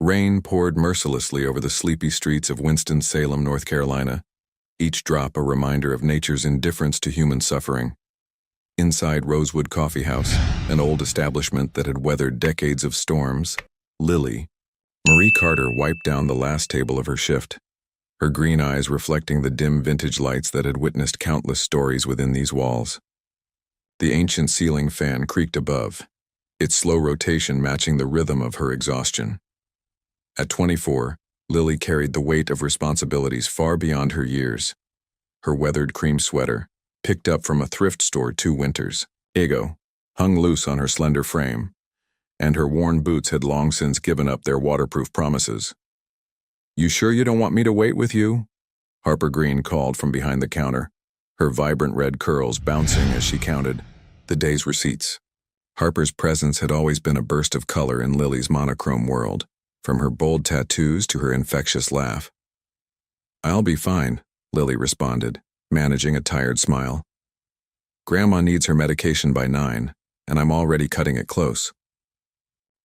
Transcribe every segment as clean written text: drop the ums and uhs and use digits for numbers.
Rain poured mercilessly over the sleepy streets of Winston-Salem, North Carolina, each drop a reminder of nature's indifference to human suffering. Inside Rosewood Coffee House, an old establishment that had weathered decades of storms, Lily, Marie Carter wiped down the last table of her shift, her green eyes reflecting the dim vintage lights that had witnessed countless stories within these walls. The ancient ceiling fan creaked above, its slow rotation matching the rhythm of her exhaustion. At 24, Lily carried the weight of responsibilities far beyond her years. Her weathered cream sweater, picked up from a thrift store 2 winters ago, hung loose on her slender frame, and her worn boots had long since given up their waterproof promises. "You sure you don't want me to wait with you?" Harper Green called from behind the counter, her vibrant red curls bouncing as she counted the day's receipts. Harper's presence had always been a burst of color in Lily's monochrome world, from her bold tattoos to her infectious laugh. "I'll be fine," Lily responded, managing a tired smile. "Grandma needs her medication by 9, and I'm already cutting it close."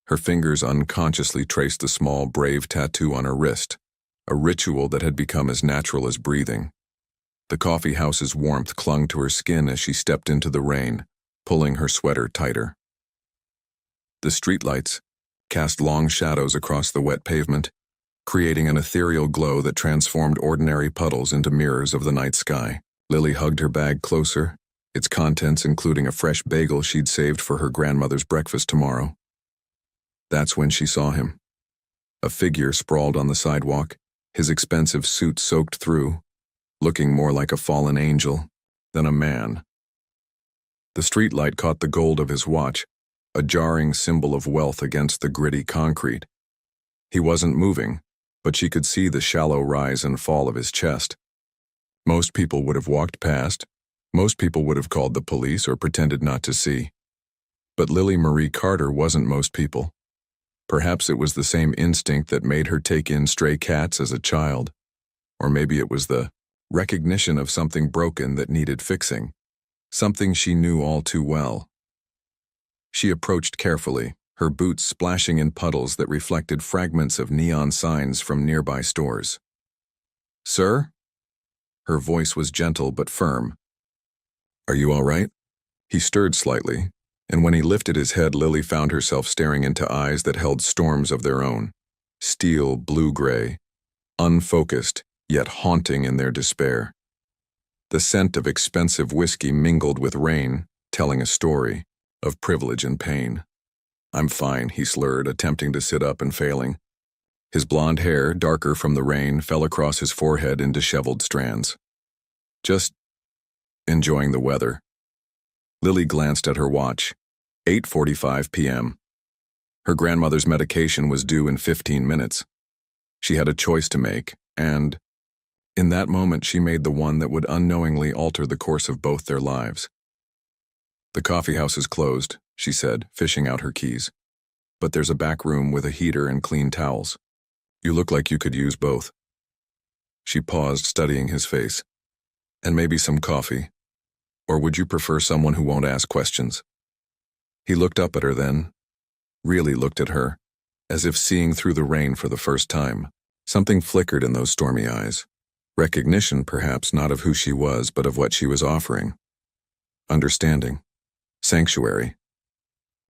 Her fingers unconsciously traced the small, brave tattoo on her wrist, a ritual that had become as natural as breathing. The coffee house's warmth clung to her skin as she stepped into the rain, pulling her sweater tighter. The streetlights cast long shadows across the wet pavement, creating an ethereal glow that transformed ordinary puddles into mirrors of the night sky. Lily hugged her bag closer, its contents including a fresh bagel she'd saved for her grandmother's breakfast tomorrow. That's when she saw him. A figure sprawled on the sidewalk, his expensive suit soaked through, looking more like a fallen angel than a man. The streetlight caught the gold of his watch, a jarring symbol of wealth against the gritty concrete. He wasn't moving, but she could see the shallow rise and fall of his chest. Most people would have walked past. Most people would have called the police or pretended not to see. But Lily Marie Carter wasn't most people. Perhaps it was the same instinct that made her take in stray cats as a child. Or maybe it was the recognition of something broken that needed fixing, something she knew all too well. She approached carefully, her boots splashing in puddles that reflected fragments of neon signs from nearby stores. "Sir?" Her voice was gentle but firm. "Are you all right?" He stirred slightly, and when he lifted his head, Lily found herself staring into eyes that held storms of their own, steel blue-gray, unfocused yet haunting in their despair. The scent of expensive whiskey mingled with rain, telling a story of privilege and pain. "I'm fine," he slurred, attempting to sit up and failing. His blonde hair, darker from the rain, fell across his forehead in disheveled strands. "Just enjoying the weather." Lily glanced at her watch. 8:45 p.m. Her grandmother's medication was due in 15 minutes. She had a choice to make, and in that moment she made the one that would unknowingly alter the course of both their lives. "The coffee house is closed," she said, fishing out her keys. "But there's a back room with a heater and clean towels. You look like you could use both." She paused, studying his face. "And maybe some coffee. Or would you prefer someone who won't ask questions?" He looked up at her then, really looked at her, as if seeing through the rain for the first time. Something flickered in those stormy eyes. Recognition, perhaps, not of who she was, but of what she was offering. Understanding. Sanctuary.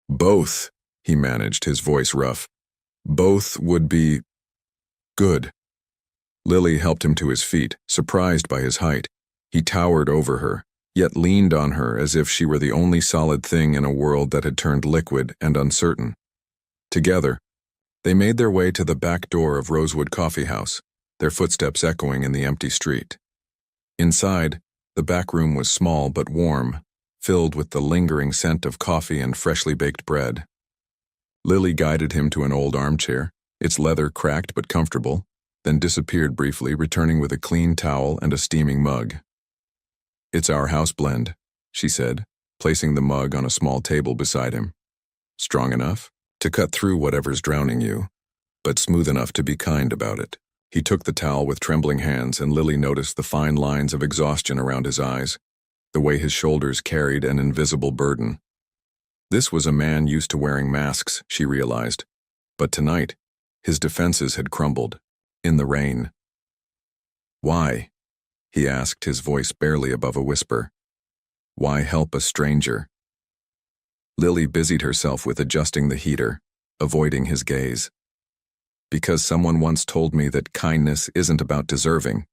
"Both," he managed, his voice rough. "Both would be good." Lily helped him to his feet, surprised by his height. He towered over her, yet leaned on her as if she were the only solid thing in a world that had turned liquid and uncertain. Together, they made their way to the back door of Rosewood Coffee House, their footsteps echoing in the empty street. Inside, the back room was small but warm, filled with the lingering scent of coffee and freshly baked bread. Lily guided him to an old armchair, its leather cracked but comfortable, then disappeared briefly, returning with a clean towel and a steaming mug. "It's our house blend," she said, placing the mug on a small table beside him. "Strong enough to cut through whatever's drowning you, but smooth enough to be kind about it." He took the towel with trembling hands, and Lily noticed the fine lines of exhaustion around his eyes, the way his shoulders carried an invisible burden. This was a man used to wearing masks, she realized, but tonight, His defenses had crumbled. In the rain. "Why?" he asked, his voice barely above a whisper. "Why help a stranger?" Lily busied herself with adjusting the heater, avoiding his gaze. "Because someone once told me that kindness isn't about deserving.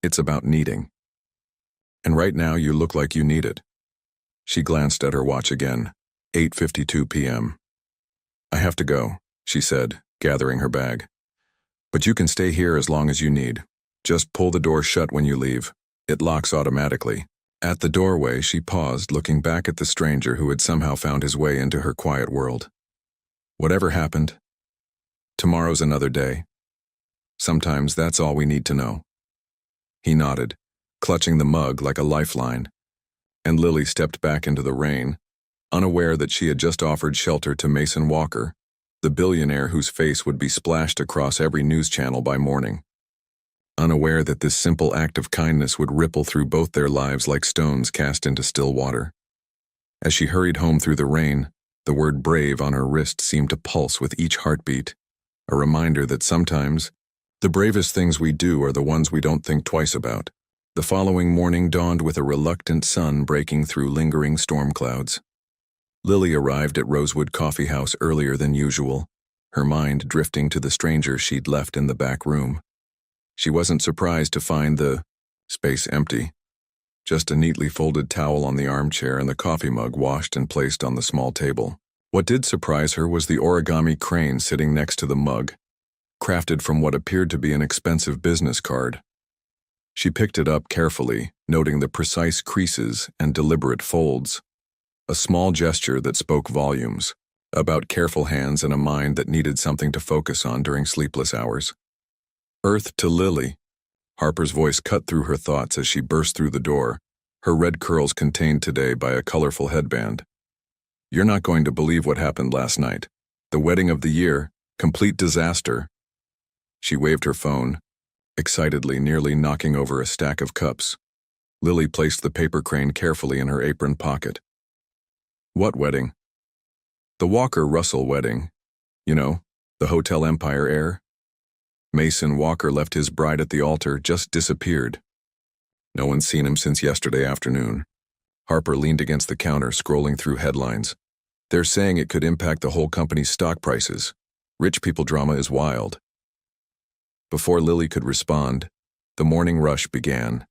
It's about needing. And right now you look like you need it." She glanced at her watch again. 8:52 p.m. "I have to go," she said, gathering her bag. "But you can stay here as long as you need. Just pull the door shut when you leave. It locks automatically." At the doorway, she paused, looking back at the stranger who had somehow found his way into her quiet world. "Whatever happened, tomorrow's another day. Sometimes that's all we need to know." He nodded, clutching the mug like a lifeline, and Lily stepped back into the rain, unaware that she had just offered shelter to Mason Walker, the billionaire whose face would be splashed across every news channel by morning. Unaware that this simple act of kindness would ripple through both their lives like stones cast into still water. As she hurried home through the rain, the word brave on her wrist seemed to pulse with each heartbeat, a reminder that sometimes the bravest things we do are the ones we don't think twice about. The following morning dawned with a reluctant sun breaking through lingering storm clouds. Lily arrived at Rosewood Coffee House earlier than usual, her mind drifting to the stranger she'd left in the back room. She wasn't surprised to find the space empty. Just a neatly folded towel on the armchair and the coffee mug washed and placed on the small table. What did surprise her was the origami crane sitting next to the mug, crafted from what appeared to be an expensive business card. She picked it up carefully, noting the precise creases and deliberate folds. A small gesture that spoke volumes, about careful hands and a mind that needed something to focus on during sleepless hours. "Earth to Lily," Harper's voice cut through her thoughts as she burst through the door, her red curls contained today by a colorful headband. "You're not going to believe what happened last night. The wedding of the year, complete disaster." She waved her phone, excitedly, nearly knocking over a stack of cups. Lily placed the paper crane carefully in her apron pocket. "What wedding?" "The Walker-Russell wedding. You know, the Hotel Empire heir. Mason Walker left his bride at the altar, just disappeared. No one's seen him since yesterday afternoon." Harper leaned against the counter, scrolling through headlines. "They're saying it could impact the whole company's stock prices. Rich people drama is wild." Before Lily could respond, the morning rush began.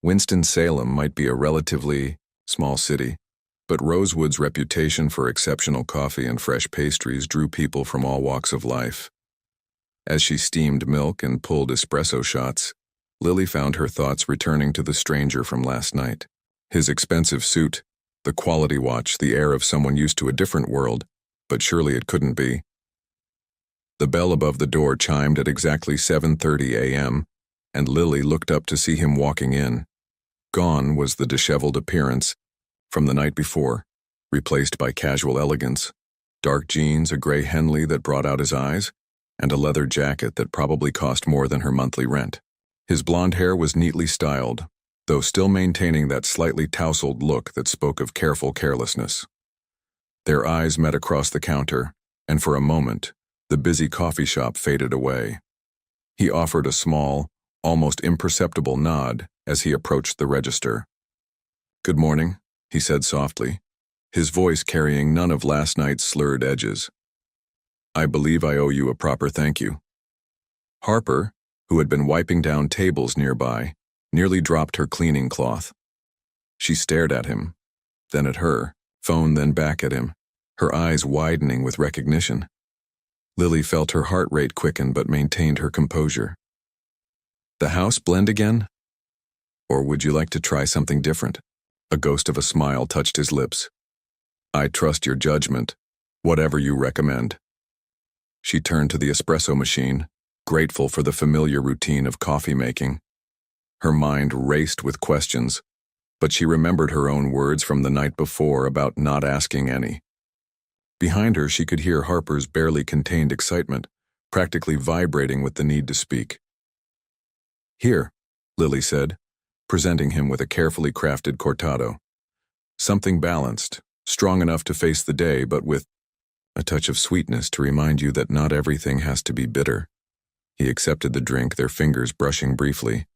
Winston-Salem might be a relatively small city, but Rosewood's reputation for exceptional coffee and fresh pastries drew people from all walks of life. As she steamed milk and pulled espresso shots, Lily found her thoughts returning to the stranger from last night. His expensive suit, the quality watch, the air of someone used to a different world, but surely it couldn't be. The bell above the door chimed at exactly 7:30 a.m., and Lily looked up to see him walking in. Gone was the disheveled appearance from the night before, replaced by casual elegance, dark jeans, a gray Henley that brought out his eyes, and a leather jacket that probably cost more than her monthly rent. His blonde hair was neatly styled, though still maintaining that slightly tousled look that spoke of careful carelessness. Their eyes met across the counter, and for a moment, the busy coffee shop faded away. He offered a small, almost imperceptible nod as he approached the register. "Good morning," he said softly, his voice carrying none of last night's slurred edges. "I believe I owe you a proper thank you." Harper, who had been wiping down tables nearby, nearly dropped her cleaning cloth. She stared at him, then at her, phone then back at him, her eyes widening with recognition. Lily felt her heart rate quicken but maintained her composure. "The house blend again? Or would you like to try something different?" A ghost of a smile touched his lips. "I trust your judgment, whatever you recommend." She turned to the espresso machine, grateful for the familiar routine of coffee making. Her mind raced with questions, but she remembered her own words from the night before about not asking any. Behind her, she could hear Harper's barely contained excitement, practically vibrating with the need to speak. "Here," Lily said, presenting him with a carefully crafted cortado. Something balanced, strong enough to face the day, but with a touch of sweetness to remind you that not everything has to be bitter. He accepted the drink, their fingers brushing briefly.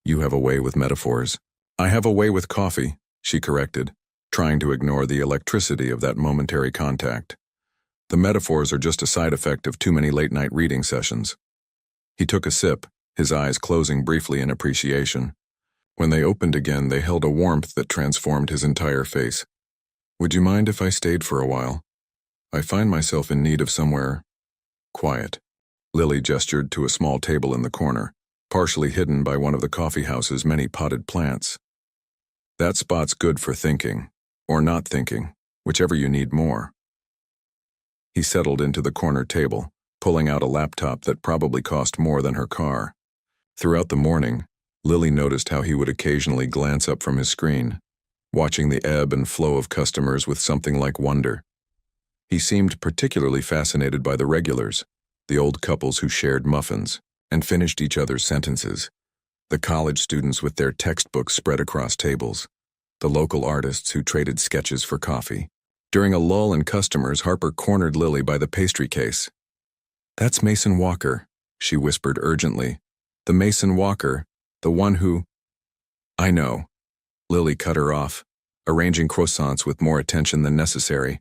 You have a way with metaphors. I have a way with coffee, she corrected, trying to ignore the electricity of that momentary contact. The metaphors are just a side effect of too many late-night reading sessions. He took a sip, his eyes closing briefly in appreciation. When they opened again, they held a warmth that transformed his entire face. Would you mind if I stayed for a while? I find myself in need of somewhere quiet. Lily gestured to a small table in the corner, partially hidden by one of the coffeehouse's many potted plants. That spot's good for thinking, or not thinking, whichever you need more. He settled into the corner table, pulling out a laptop that probably cost more than her car. Throughout the morning, Lily noticed how he would occasionally glance up from his screen, watching the ebb and flow of customers with something like wonder. He seemed particularly fascinated by the regulars, the old couples who shared muffins and finished each other's sentences, the college students with their textbooks spread across tables, the local artists who traded sketches for coffee. During a lull in customers, Harper cornered Lily by the pastry case. That's Mason Walker, she whispered urgently. The Mason Walker, the one who… I know. Lily cut her off, arranging croissants with more attention than necessary.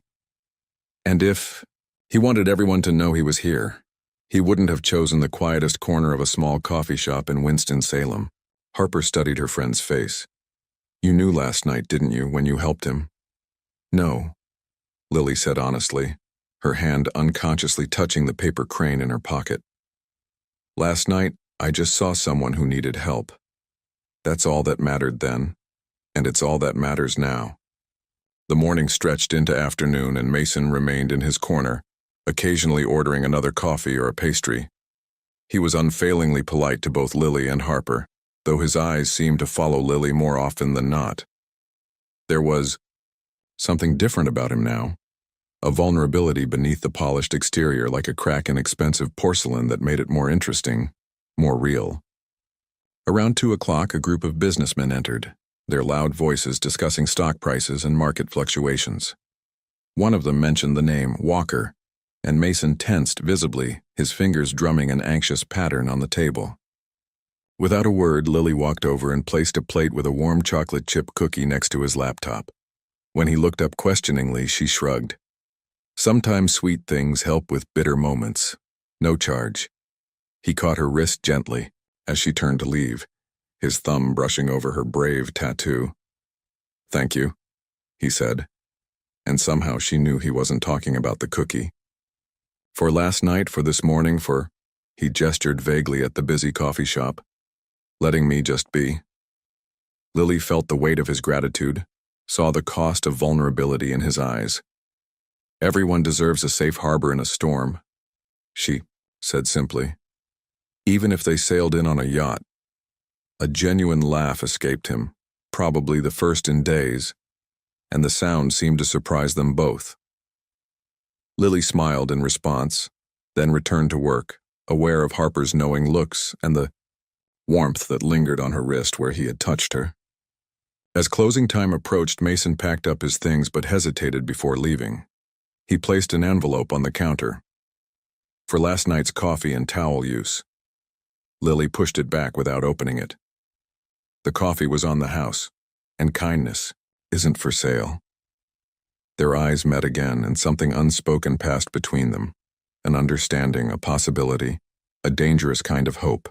And if he wanted everyone to know he was here, he wouldn't have chosen the quietest corner of a small coffee shop in Winston-Salem. Harper studied her friend's face. You knew last night, didn't you, when you helped him? No, Lily said honestly, her hand unconsciously touching the paper crane in her pocket. Last night, I just saw someone who needed help. That's all that mattered then, and it's all that matters now. The morning stretched into afternoon and Mason remained in his corner, occasionally ordering another coffee or a pastry. He was unfailingly polite to both Lily and Harper, though his eyes seemed to follow Lily more often than not. There was something different about him now, a vulnerability beneath the polished exterior, like a crack in expensive porcelain that made it more interesting, more real. Around 2 o'clock, a group of businessmen entered, their loud voices discussing stock prices and market fluctuations. One of them mentioned the name Walker, and Mason tensed visibly, his fingers drumming an anxious pattern on the table. Without a word, Lily walked over and placed a plate with a warm chocolate chip cookie next to his laptop. When he looked up questioningly, she shrugged. Sometimes sweet things help with bitter moments. No charge. He caught her wrist gently as she turned to leave, his thumb brushing over her brave tattoo. Thank you, he said, and somehow she knew he wasn't talking about the cookie. For last night, for this morning, for… He gestured vaguely at the busy coffee shop. Letting me just be. Lily felt the weight of his gratitude, saw the cost of vulnerability in his eyes. Everyone deserves a safe harbor in a storm, she said simply. Even if they sailed in on a yacht. A genuine laugh escaped him, probably the first in days, and the sound seemed to surprise them both. Lily smiled in response, then returned to work, aware of Harper's knowing looks and the warmth that lingered on her wrist where he had touched her. As closing time approached, Mason packed up his things but hesitated before leaving. He placed an envelope on the counter. For last night's coffee and towel use. Lily pushed it back without opening it. The coffee was on the house, and kindness isn't for sale. Their eyes met again, and something unspoken passed between them. An understanding, a possibility, a dangerous kind of hope.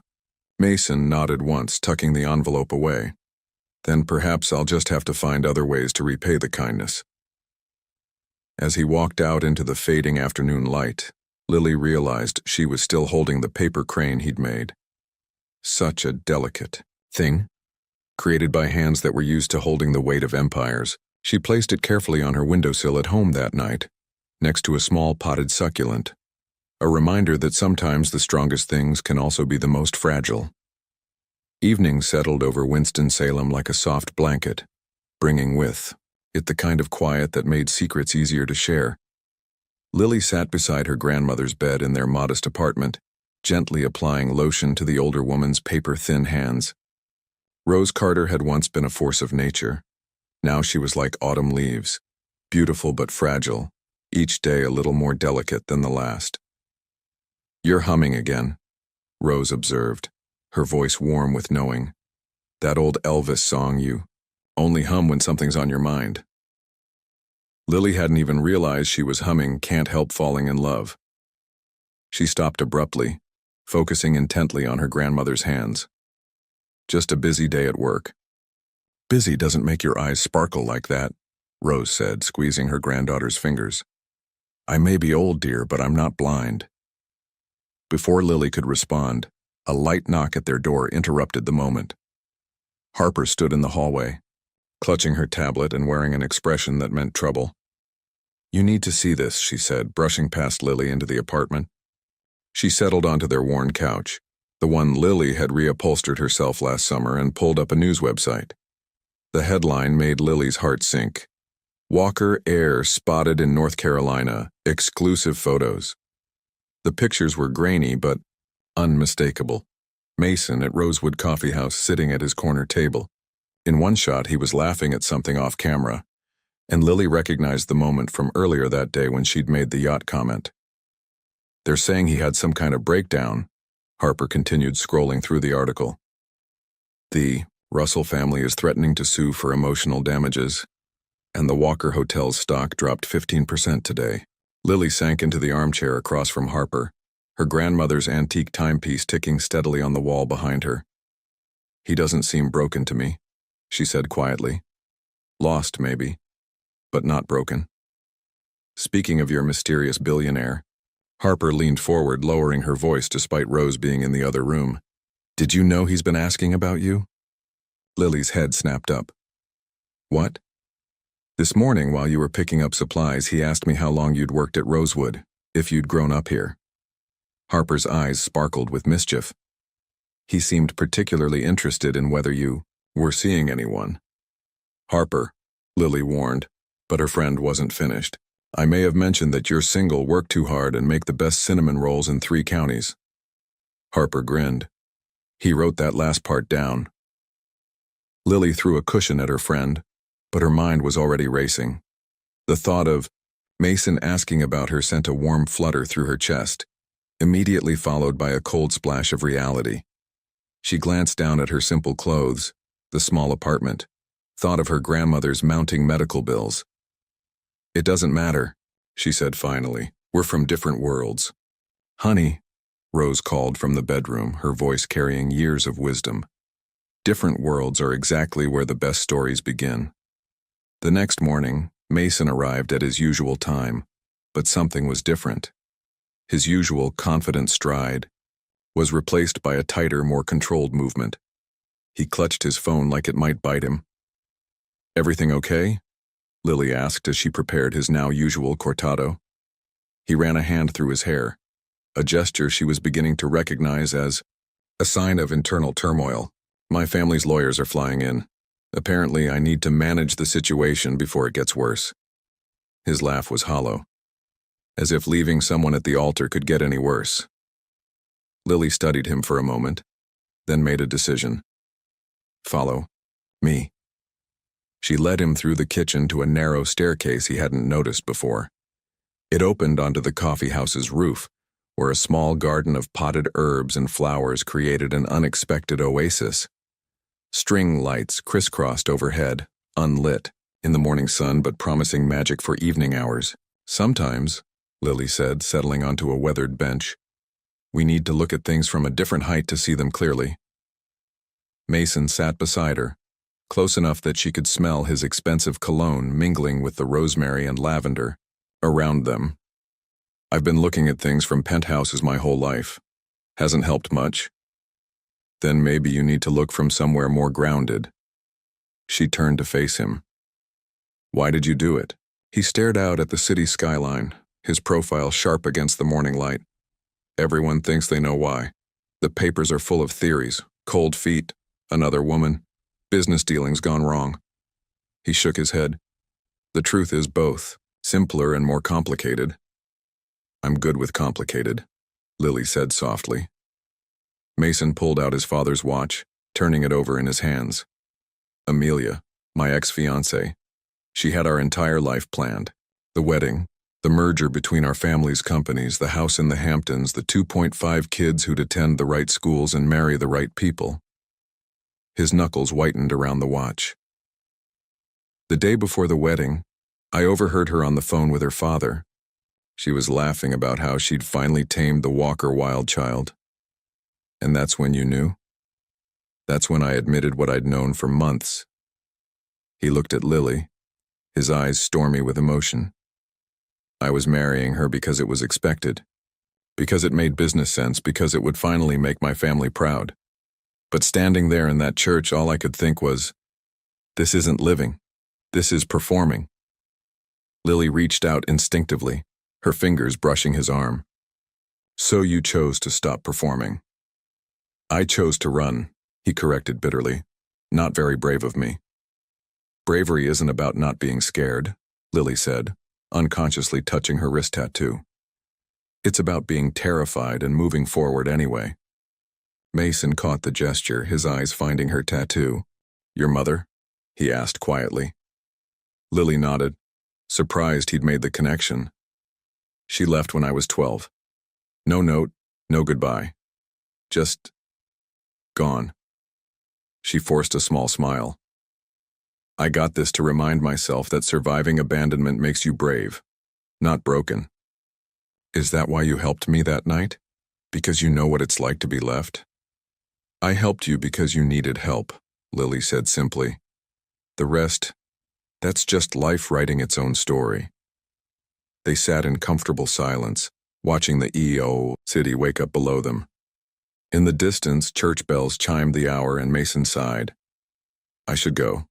Mason nodded once, tucking the envelope away. Then perhaps I'll just have to find other ways to repay the kindness. As he walked out into the fading afternoon light, Lily realized she was still holding the paper crane he'd made. Such a delicate thing, created by hands that were used to holding the weight of empires. She placed it carefully on her windowsill at home that night, next to a small potted succulent, a reminder that sometimes the strongest things can also be the most fragile. Evening settled over Winston-Salem like a soft blanket, bringing with it the kind of quiet that made secrets easier to share. Lily sat beside her grandmother's bed in their modest apartment, gently applying lotion to the older woman's paper-thin hands. Rose Carter had once been a force of nature. Now she was like autumn leaves, beautiful but fragile, each day a little more delicate than the last. "You're humming again," Rose observed, her voice warm with knowing. "That old Elvis song you only hum when something's on your mind." Lily hadn't even realized she was humming "Can't Help Falling in Love." She stopped abruptly, focusing intently on her grandmother's hands. "Just a busy day at work." "Busy doesn't make your eyes sparkle like that," Rose said, squeezing her granddaughter's fingers. "I may be old, dear, but I'm not blind." Before Lily could respond, a light knock at their door interrupted the moment. Harper stood in the hallway, clutching her tablet and wearing an expression that meant trouble. "You need to see this," she said, brushing past Lily into the apartment. She settled onto their worn couch, the one Lily had reupholstered herself last summer, and pulled up a news website. The headline made Lily's heart sink. "Walker heir spotted in North Carolina, exclusive photos." The pictures were grainy but unmistakable. Mason at Rosewood Coffee House sitting at his corner table. In one shot he was laughing at something off camera, and Lily recognized the moment from earlier that day when she'd made the yacht comment. "They're saying he had some kind of breakdown," Harper continued, scrolling through the article. "The Russell family is threatening to sue for emotional damages, and the Walker Hotel's stock dropped 15% today." Lily sank into the armchair across from Harper, her grandmother's antique timepiece ticking steadily on the wall behind her. "He doesn't seem broken to me," she said quietly. "Lost, maybe, but not broken." "Speaking of your mysterious billionaire," Harper leaned forward, lowering her voice despite Rose being in the other room. "Did you know he's been asking about you?" Lily's head snapped up. "What?" "This morning, while you were picking up supplies, he asked me how long you'd worked at Rosewood, if you'd grown up here." Harper's eyes sparkled with mischief. "He seemed particularly interested in whether you were seeing anyone." "Harper," Lily warned, but her friend wasn't finished. "I may have mentioned that you're single, work too hard, and make the best cinnamon rolls in 3 counties. Harper grinned. "He wrote that last part down." Lily threw a cushion at her friend, but her mind was already racing. The thought of Mason asking about her sent a warm flutter through her chest, immediately followed by a cold splash of reality. She glanced down at her simple clothes, the small apartment, thought of her grandmother's mounting medical bills. "It doesn't matter," she said finally. "We're from different worlds." "Honey," Rose called from the bedroom, her voice carrying years of wisdom. "Different worlds are exactly where the best stories begin." The next morning, Mason arrived at his usual time, but something was different. His usual confident stride was replaced by a tighter, more controlled movement. He clutched his phone like it might bite him. "Everything okay?" Lily asked as she prepared his now usual cortado. He ran a hand through his hair, a gesture she was beginning to recognize as a sign of internal turmoil. "My family's lawyers are flying in. Apparently, I need to manage the situation before it gets worse." His laugh was hollow, as if leaving someone at the altar could get any worse. Lily studied him for a moment, then made a decision. "Follow me." She led him through the kitchen to a narrow staircase he hadn't noticed before. It opened onto the coffee house's roof, where a small garden of potted herbs and flowers created an unexpected oasis. String lights crisscrossed overhead, unlit, in the morning sun but promising magic for evening hours. "Sometimes," Lily said, settling onto a weathered bench, "we need to look at things from a different height to see them clearly." Mason sat beside her, close enough that she could smell his expensive cologne mingling with the rosemary and lavender around them. "I've been looking at things from penthouses my whole life. Hasn't helped much." "Then maybe you need to look from somewhere more grounded." She turned to face him. "Why did you do it?" He stared out at the city skyline, his profile sharp against the morning light. "Everyone thinks they know why. The papers are full of theories, cold feet, another woman, business dealings gone wrong." He shook his head. "The truth is both, simpler and more complicated." "I'm good with complicated," Lily said softly. Mason pulled out his father's watch, turning it over in his hands. "Amelia, my ex-fiancée. She had our entire life planned. The wedding, The merger between our family's companies, the house in the Hamptons, the 2.5 kids who'd attend the right schools and marry the right people. His knuckles whitened around the watch. The day before the wedding, I overheard her on the phone with her father. She was laughing about how she'd finally tamed the Walker wild child. And that's when you knew? That's when I admitted what I'd known for months. He looked at Lily, his eyes stormy with emotion. I was marrying her because it was expected, because it made business sense, because it would finally make my family proud. But standing there in that church, all I could think was, this isn't living. This is performing. Lily reached out instinctively, her fingers brushing his arm. So you chose to stop performing. I chose to run, he corrected bitterly. Not very brave of me. Bravery isn't about not being scared, Lily said, unconsciously touching her wrist tattoo. It's about being terrified and moving forward anyway. Mason caught the gesture, his eyes finding her tattoo. Your mother? He asked quietly. Lily nodded, surprised he'd made the connection. She left when I was 12. No note, no goodbye. Just gone. She forced a small smile. I got this to remind myself that surviving abandonment makes you brave, not broken. Is that why you helped me that night? Because you know what it's like to be left? I helped you because you needed help, Lily said simply. The rest, that's just life writing its own story. They sat in comfortable silence, watching the EO city wake up below them. In the distance, church bells chimed the hour and Mason sighed. I should go.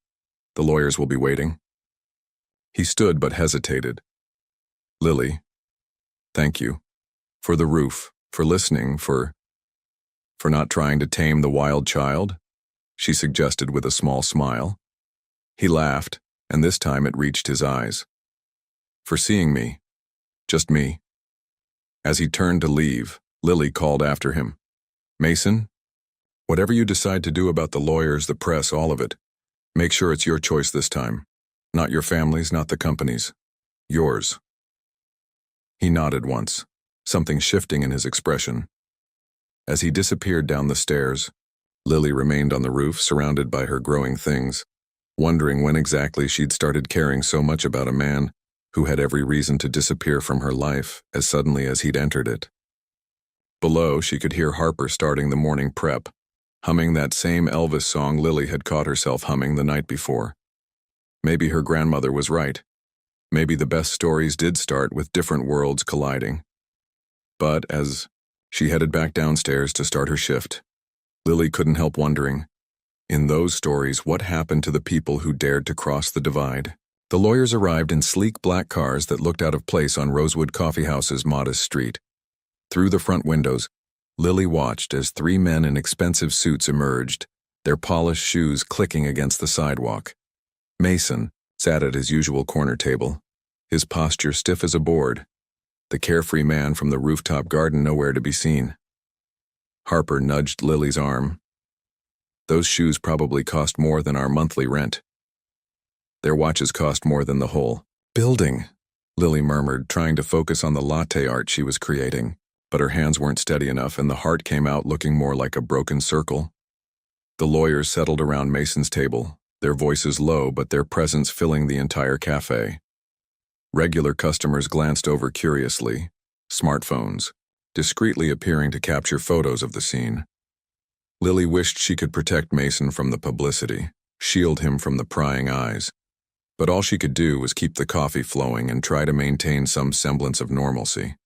The lawyers will be waiting. He stood but hesitated. Lily, thank you. For the roof, for listening, for not trying to tame the wild child, she suggested with a small smile. He laughed, and this time it reached his eyes. For seeing me. Just me. As he turned to leave, Lily called after him. Mason, whatever you decide to do about the lawyers, the press, all of it, make sure it's your choice this time. Not your family's, not the company's. Yours. He nodded once, something shifting in his expression. As he disappeared down the stairs, Lily remained on the roof, surrounded by her growing things, wondering when exactly she'd started caring so much about a man who had every reason to disappear from her life as suddenly as he'd entered it. Below, she could hear Harper starting the morning prep, humming that same Elvis song Lily had caught herself humming the night before. Maybe her grandmother was right. Maybe the best stories did start with different worlds colliding. But as she headed back downstairs to start her shift, Lily couldn't help wondering, in those stories, what happened to the people who dared to cross the divide? The lawyers arrived in sleek black cars that looked out of place on Rosewood Coffeehouse's modest street. Through the front windows, Lily watched as 3 men in expensive suits emerged, their polished shoes clicking against the sidewalk. Mason sat at his usual corner table, his posture stiff as a board, the carefree man from the rooftop garden nowhere to be seen. Harper nudged Lily's arm. Those shoes probably cost more than our monthly rent. Their watches cost more than the whole building, Lily murmured, trying to focus on the latte art she was creating, but her hands weren't steady enough and the heart came out looking more like a broken circle. The lawyers settled around Mason's table, their voices low but their presence filling the entire cafe. Regular customers glanced over curiously, smartphones, discreetly appearing to capture photos of the scene. Lily wished she could protect Mason from the publicity, shield him from the prying eyes. But all she could do was keep the coffee flowing and try to maintain some semblance of normalcy.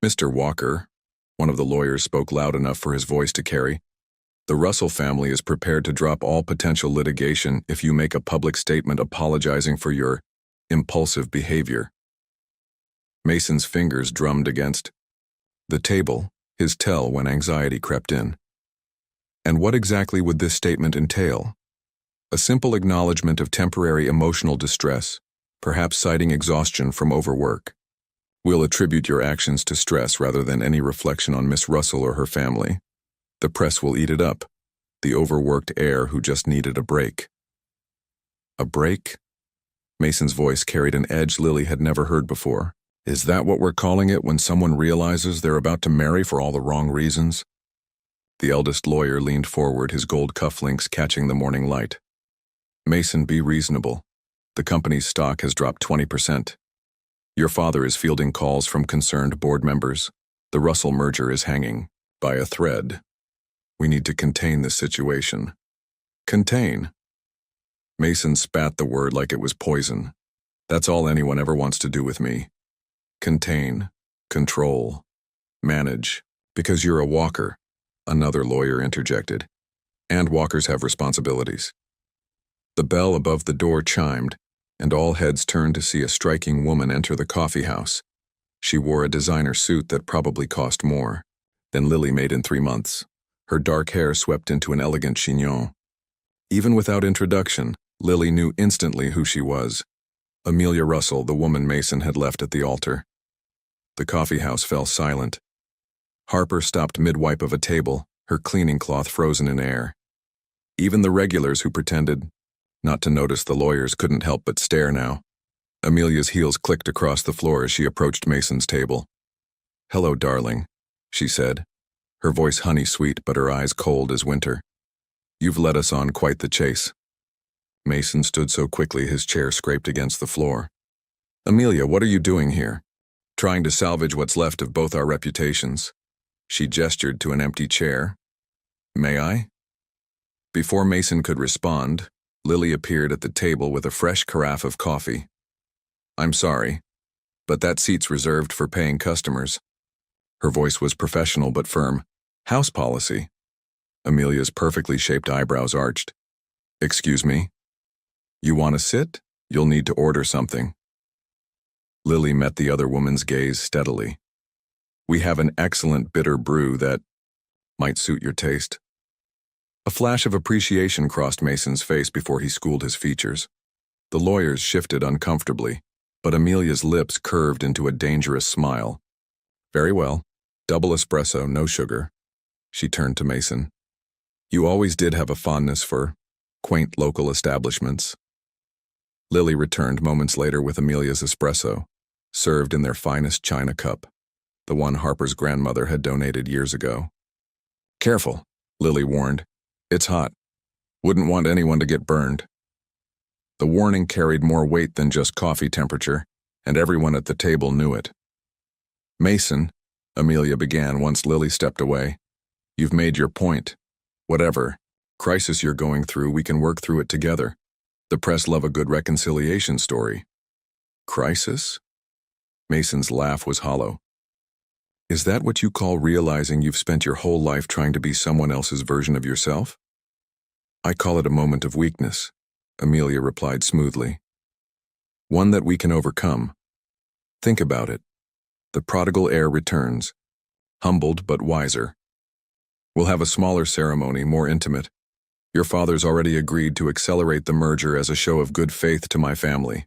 Mr. Walker, one of the lawyers spoke loud enough for his voice to carry, the Russell family is prepared to drop all potential litigation if you make a public statement apologizing for your impulsive behavior. Mason's fingers drummed against the table, his tell when anxiety crept in. And what exactly would this statement entail? A simple acknowledgement of temporary emotional distress, perhaps citing exhaustion from overwork. We'll attribute your actions to stress rather than any reflection on Miss Russell or her family. The press will eat it up, the overworked heir who just needed a break. A break? Mason's voice carried an edge Lily had never heard before. Is that what we're calling it when someone realizes they're about to marry for all the wrong reasons? The eldest lawyer leaned forward, his gold cufflinks catching the morning light. Mason, be reasonable. The company's stock has dropped 20%. Your father is fielding calls from concerned board members. The Russell merger is hanging by a thread. We need to contain this situation. Contain? Mason spat the word like it was poison. That's all anyone ever wants to do with me. Contain, control, manage, because you're a walker, another lawyer interjected. And walkers have responsibilities. The bell above the door chimed, and all heads turned to see a striking woman enter the coffee house. She wore a designer suit that probably cost more than Lily made in 3 months. Her dark hair swept into an elegant chignon. Even without introduction, Lily knew instantly who she was. Amelia Russell, the woman Mason had left at the altar. The coffee house fell silent. Harper stopped mid-wipe of a table, her cleaning cloth frozen in air. Even the regulars who pretended not to notice the lawyers couldn't help but stare now. Amelia's heels clicked across the floor as she approached Mason's table. "Hello, darling," she said, her voice honey-sweet but her eyes cold as winter. "You've led us on quite the chase." Mason stood so quickly his chair scraped against the floor. "Amelia, what are you doing here? Trying to salvage what's left of both our reputations." She gestured to an empty chair. "May I?" Before Mason could respond, Lily appeared at the table with a fresh carafe of coffee. "I'm sorry, but that seat's reserved for paying customers." Her voice was professional but firm. "House policy." Amelia's perfectly shaped eyebrows arched. "Excuse me? You want to sit? You'll need to order something." Lily met the other woman's gaze steadily. "We have an excellent bitter brew that might suit your taste." A flash of appreciation crossed Mason's face before he schooled his features. The lawyers shifted uncomfortably, but Amelia's lips curved into a dangerous smile. "Very well. Double espresso, no sugar." She turned to Mason. "You always did have a fondness for quaint local establishments." Lily returned moments later with Amelia's espresso, served in their finest china cup, the one Harper's grandmother had donated years ago. "Careful," Lily warned. "It's hot. Wouldn't want anyone to get burned." The warning carried more weight than just coffee temperature, and everyone at the table knew it. "Mason," Amelia began once Lily stepped away, "you've made your point. Whatever crisis you're going through, we can work through it together. The press love a good reconciliation story." "Crisis?" Mason's laugh was hollow. "Is that what you call realizing you've spent your whole life trying to be someone else's version of yourself?" "I call it a moment of weakness," Amelia replied smoothly. "One that we can overcome. Think about it. The prodigal heir returns, humbled but wiser. We'll have a smaller ceremony, more intimate. Your father's already agreed to accelerate the merger as a show of good faith to my family."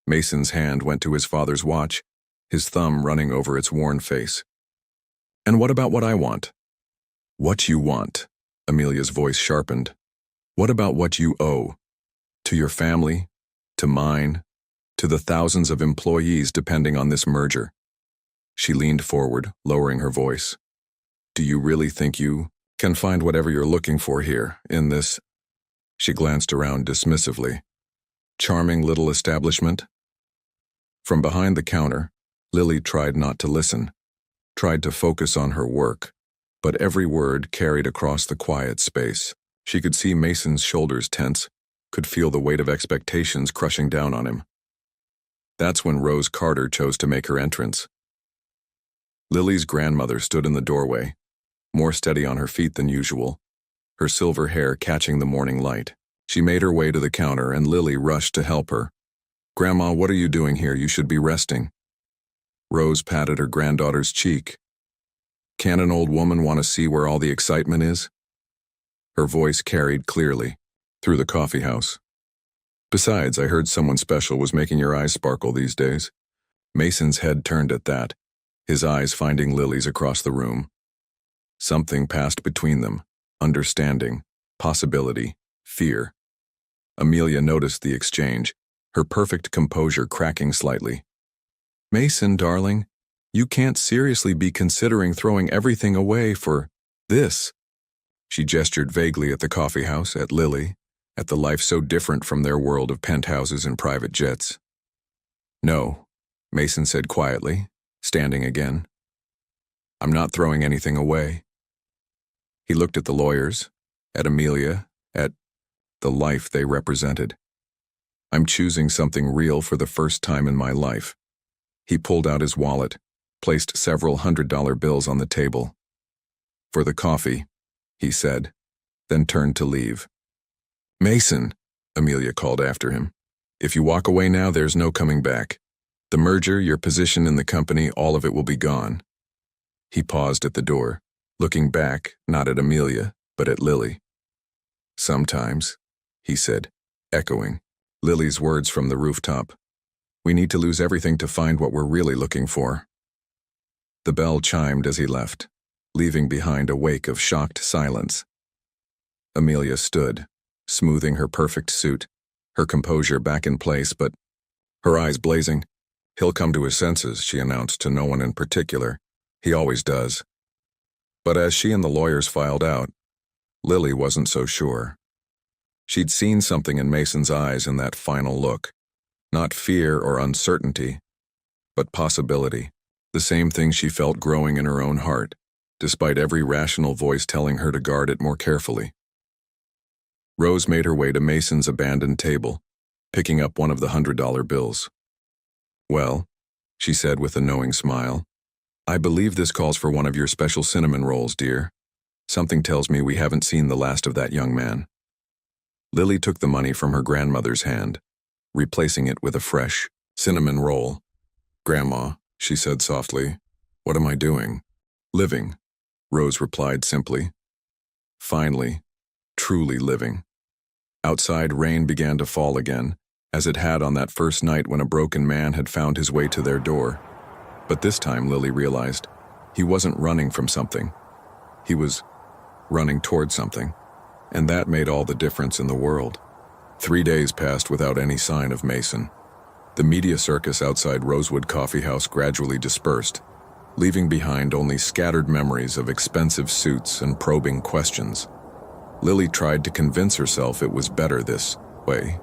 Mason's hand went to his father's watch, his thumb running over its worn face. "And what about what I want?" "What you want," Amelia's voice sharpened. "What about what you owe? To your family, to mine, to the thousands of employees depending on this merger." She leaned forward, lowering her voice. "Do you really think you can find whatever you're looking for here, in this—" She glanced around dismissively. "Charming little establishment?" From behind the counter, Lily tried not to listen, tried to focus on her work, but every word carried across the quiet space. She could see Mason's shoulders tense, could feel the weight of expectations crushing down on him. That's when Rose Carter chose to make her entrance. Lily's grandmother stood in the doorway, more steady on her feet than usual, her silver hair catching the morning light. She made her way to the counter and Lily rushed to help her. "Grandma, what are you doing here? You should be resting." Rose patted her granddaughter's cheek. "Can't an old woman want to see where all the excitement is?" Her voice carried clearly through the coffee house. "Besides, I heard someone special was making your eyes sparkle these days." Mason's head turned at that, his eyes finding Lily's across the room. Something passed between them, understanding, possibility, fear. Amelia noticed the exchange, her perfect composure cracking slightly. Mason, darling, you can't seriously be considering throwing everything away for this. She gestured vaguely at the coffee house, at Lily, at the life so different from their world of penthouses and private jets. No, Mason said quietly, standing again. I'm not throwing anything away. He looked at the lawyers, at Amelia, at the life they represented. I'm choosing something real for the first time in my life. He pulled out his wallet, placed several $100 bills on the table. For the coffee, he said, then turned to leave. Mason, Amelia called after him. If you walk away now, there's no coming back. The merger, your position in the company, all of it will be gone. He paused at the door, looking back, not at Amelia, but at Lily. Sometimes, he said, echoing Lily's words from the rooftop. We need to lose everything to find what we're really looking for. The bell chimed as he left, leaving behind a wake of shocked silence. Amelia stood, smoothing her perfect suit, her composure back in place, but her eyes blazing. He'll come to his senses, she announced to no one in particular. He always does. But as she and the lawyers filed out, Lily wasn't so sure. She'd seen something in Mason's eyes in that final look. Not fear or uncertainty, but possibility. The same thing she felt growing in her own heart, despite every rational voice telling her to guard it more carefully. Rose made her way to Mason's abandoned table, picking up one of the $100 bills. Well, she said with a knowing smile, I believe this calls for one of your special cinnamon rolls, dear. Something tells me we haven't seen the last of that young man. Lily took the money from her grandmother's hand, replacing it with a fresh cinnamon roll. Grandma, she said softly, what am I doing? Living, Rose replied simply. Finally, truly living. Outside, rain began to fall again, as it had on that first night when a broken man had found his way to their door. But this time, Lily realized, he wasn't running from something. He was running toward something, and that made all the difference in the world. 3 days passed without any sign of Mason. The media circus outside Rosewood Coffee House gradually dispersed, leaving behind only scattered memories of expensive suits and probing questions. Lily tried to convince herself it was better this way,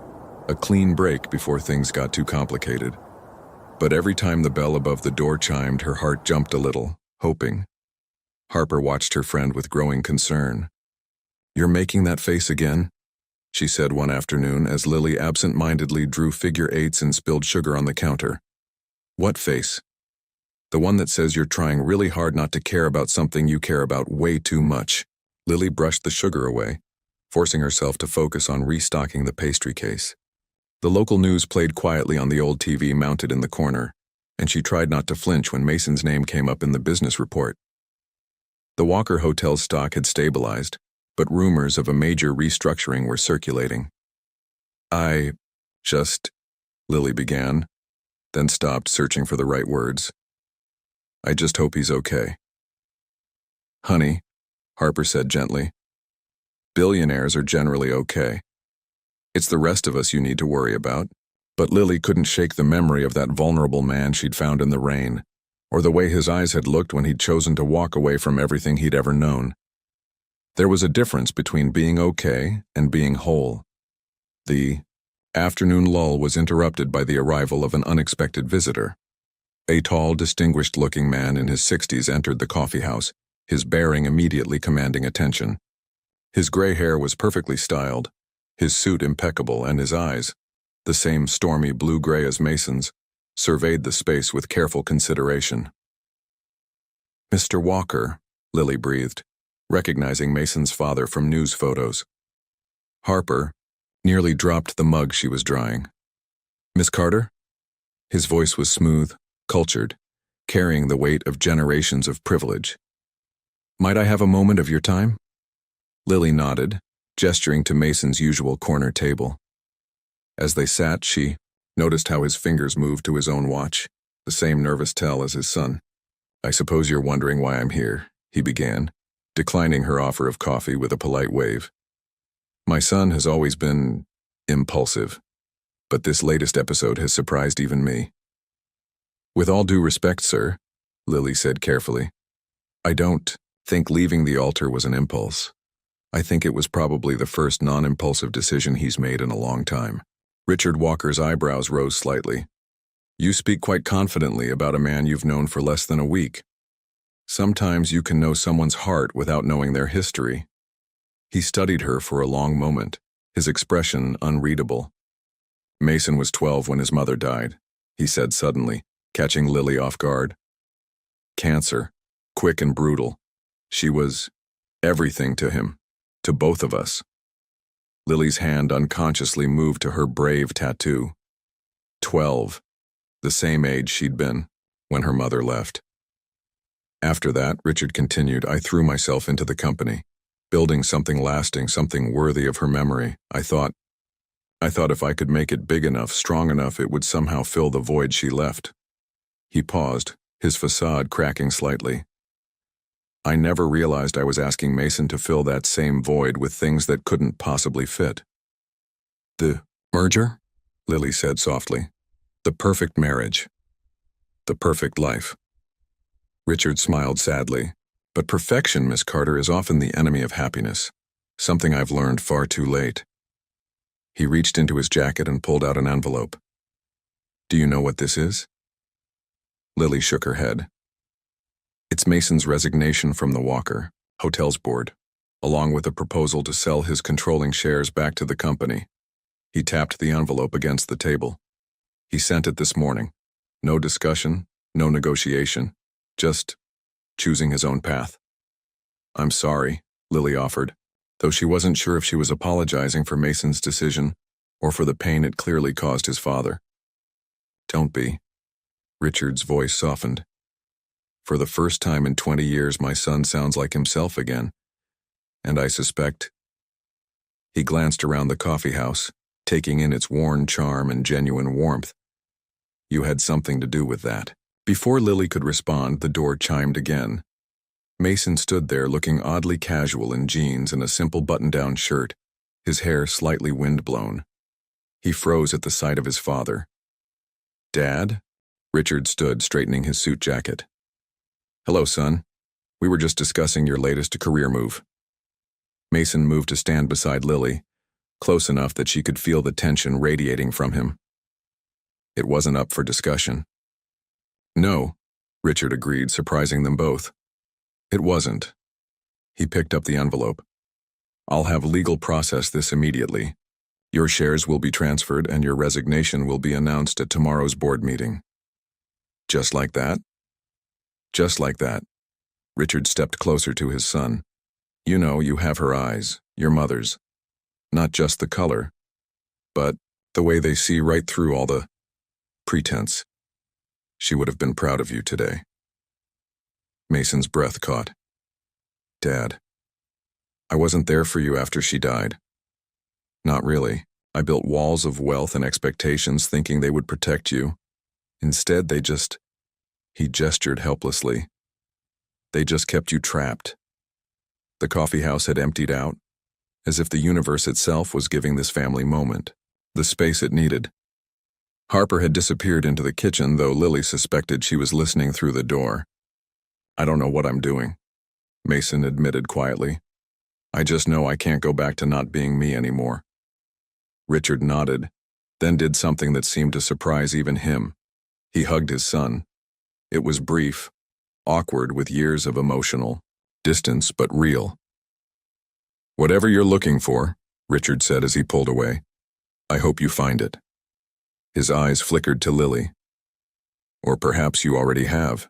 a clean break before things got too complicated. But every time the bell above the door chimed, her heart jumped a little, hoping. Harper watched her friend with growing concern. You're making that face again? She said one afternoon as Lily absent-mindedly drew figure eights and spilled sugar on the counter. What face? The one that says you're trying really hard not to care about something you care about way too much. Lily brushed the sugar away, forcing herself to focus on restocking the pastry case. The local news played quietly on the old TV mounted in the corner, and she tried not to flinch when Mason's name came up in the business report. The Walker Hotel's stock had stabilized, but rumors of a major restructuring were circulating. Lily began, then stopped, searching for the right words. I just hope he's okay. Honey, Harper said gently, billionaires are generally okay. It's the rest of us you need to worry about. But Lily couldn't shake the memory of that vulnerable man she'd found in the rain, or the way his eyes had looked when he'd chosen to walk away from everything he'd ever known. There was a difference between being okay and being whole. The afternoon lull was interrupted by the arrival of an unexpected visitor. A tall, distinguished-looking man in his 60s entered the coffee house, his bearing immediately commanding attention. His gray hair was perfectly styled, his suit impeccable, and his eyes, the same stormy blue-gray as Mason's, surveyed the space with careful consideration. Mr. Walker, Lily breathed, recognizing Mason's father from news photos. Harper nearly dropped the mug she was drying. Miss Carter? His voice was smooth, cultured, carrying the weight of generations of privilege. Might I have a moment of your time? Lily nodded, gesturing to Mason's usual corner table. As they sat, she noticed how his fingers moved to his own watch, the same nervous tell as his son. I suppose you're wondering why I'm here, he began, declining her offer of coffee with a polite wave. My son has always been impulsive, but this latest episode has surprised even me. With all due respect, sir, Lily said carefully, I don't think leaving the altar was an impulse. I think it was probably the first non-impulsive decision he's made in a long time. Richard Walker's eyebrows rose slightly. You speak quite confidently about a man you've known for less than a week. Sometimes you can know someone's heart without knowing their history. He studied her for a long moment, his expression unreadable. Mason was 12 when his mother died, he said suddenly, catching Lily off guard. Cancer, quick and brutal. She was everything to him, to both of us. Lily's hand unconsciously moved to her brave tattoo. 12, the same age she'd been when her mother left. After that, Richard continued, I threw myself into the company, building something lasting, something worthy of her memory. I thought if I could make it big enough, strong enough, it would somehow fill the void she left. He paused, his facade cracking slightly. I never realized I was asking Mason to fill that same void with things that couldn't possibly fit. The merger? Lily said softly. The perfect marriage. The perfect life. Richard smiled sadly. But perfection, Miss Carter, is often the enemy of happiness. Something I've learned far too late. He reached into his jacket and pulled out an envelope. Do you know what this is? Lily shook her head. It's Mason's resignation from the Walker Hotels Board, along with a proposal to sell his controlling shares back to the company. He tapped the envelope against the table. He sent it this morning. No discussion, no negotiation, just choosing his own path. I'm sorry, Lily offered, though she wasn't sure if she was apologizing for Mason's decision or for the pain it clearly caused his father. Don't be. Richard's voice softened. For the first time in 20 years, my son sounds like himself again, and I suspect. He glanced around the coffee house, taking in its worn charm and genuine warmth. You had something to do with that. Before Lily could respond, the door chimed again. Mason stood there looking oddly casual in jeans and a simple button-down shirt, his hair slightly wind-blown. He froze at the sight of his father. Dad? Richard stood, straightening his suit jacket. Hello, son. We were just discussing your latest career move. Mason moved to stand beside Lily, close enough that she could feel the tension radiating from him. It wasn't up for discussion. No, Richard agreed, surprising them both. It wasn't. He picked up the envelope. I'll have legal process this immediately. Your shares will be transferred and your resignation will be announced at tomorrow's board meeting. Just like that? Just like that. Richard stepped closer to his son. You know, you have her eyes, your mother's. Not just the color, but the way they see right through all the pretense. She would have been proud of you today. Mason's breath caught. Dad, I wasn't there for you after she died. Not really. I built walls of wealth and expectations thinking they would protect you. Instead, he gestured helplessly. They just kept you trapped. The coffee house had emptied out, as if the universe itself was giving this family moment, the space it needed. Harper had disappeared into the kitchen, though Lily suspected she was listening through the door. I don't know what I'm doing, Mason admitted quietly. I just know I can't go back to not being me anymore. Richard nodded, then did something that seemed to surprise even him. He hugged his son. It was brief, awkward with years of emotional distance, but real. Whatever you're looking for, Richard said as he pulled away, I hope you find it. His eyes flickered to Lily. Or perhaps you already have.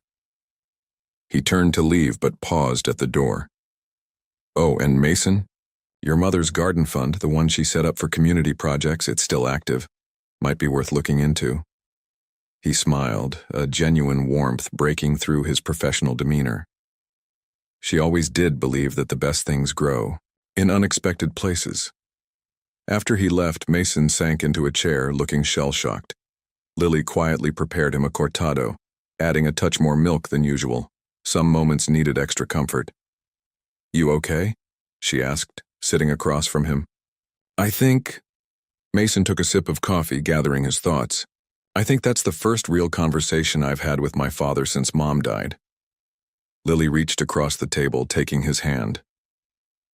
He turned to leave but paused at the door. Oh, and Mason? Your mother's garden fund, the one she set up for community projects, it's still active. Might be worth looking into. He smiled, a genuine warmth breaking through his professional demeanor. She always did believe that the best things grow in unexpected places. After he left, Mason sank into a chair, looking shell-shocked. Lily quietly prepared him a cortado, adding a touch more milk than usual. Some moments needed extra comfort. You okay? She asked, sitting across from him. I think. Mason took a sip of coffee, gathering his thoughts. I think that's the first real conversation I've had with my father since Mom died. Lily reached across the table, taking his hand.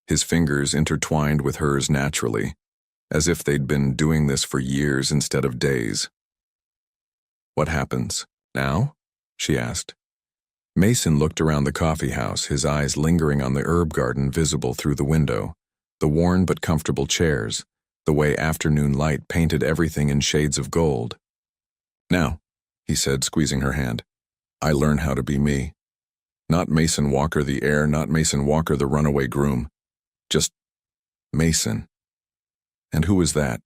His fingers intertwined with hers naturally, as if they'd been doing this for years instead of days. What happens now? She asked. Mason looked around the coffee house, his eyes lingering on the herb garden visible through the window, the worn but comfortable chairs, the way afternoon light painted everything in shades of gold. Now, he said, squeezing her hand, I learn how to be me. Not Mason Walker the heir, not Mason Walker the runaway groom. Just Mason. And who was that?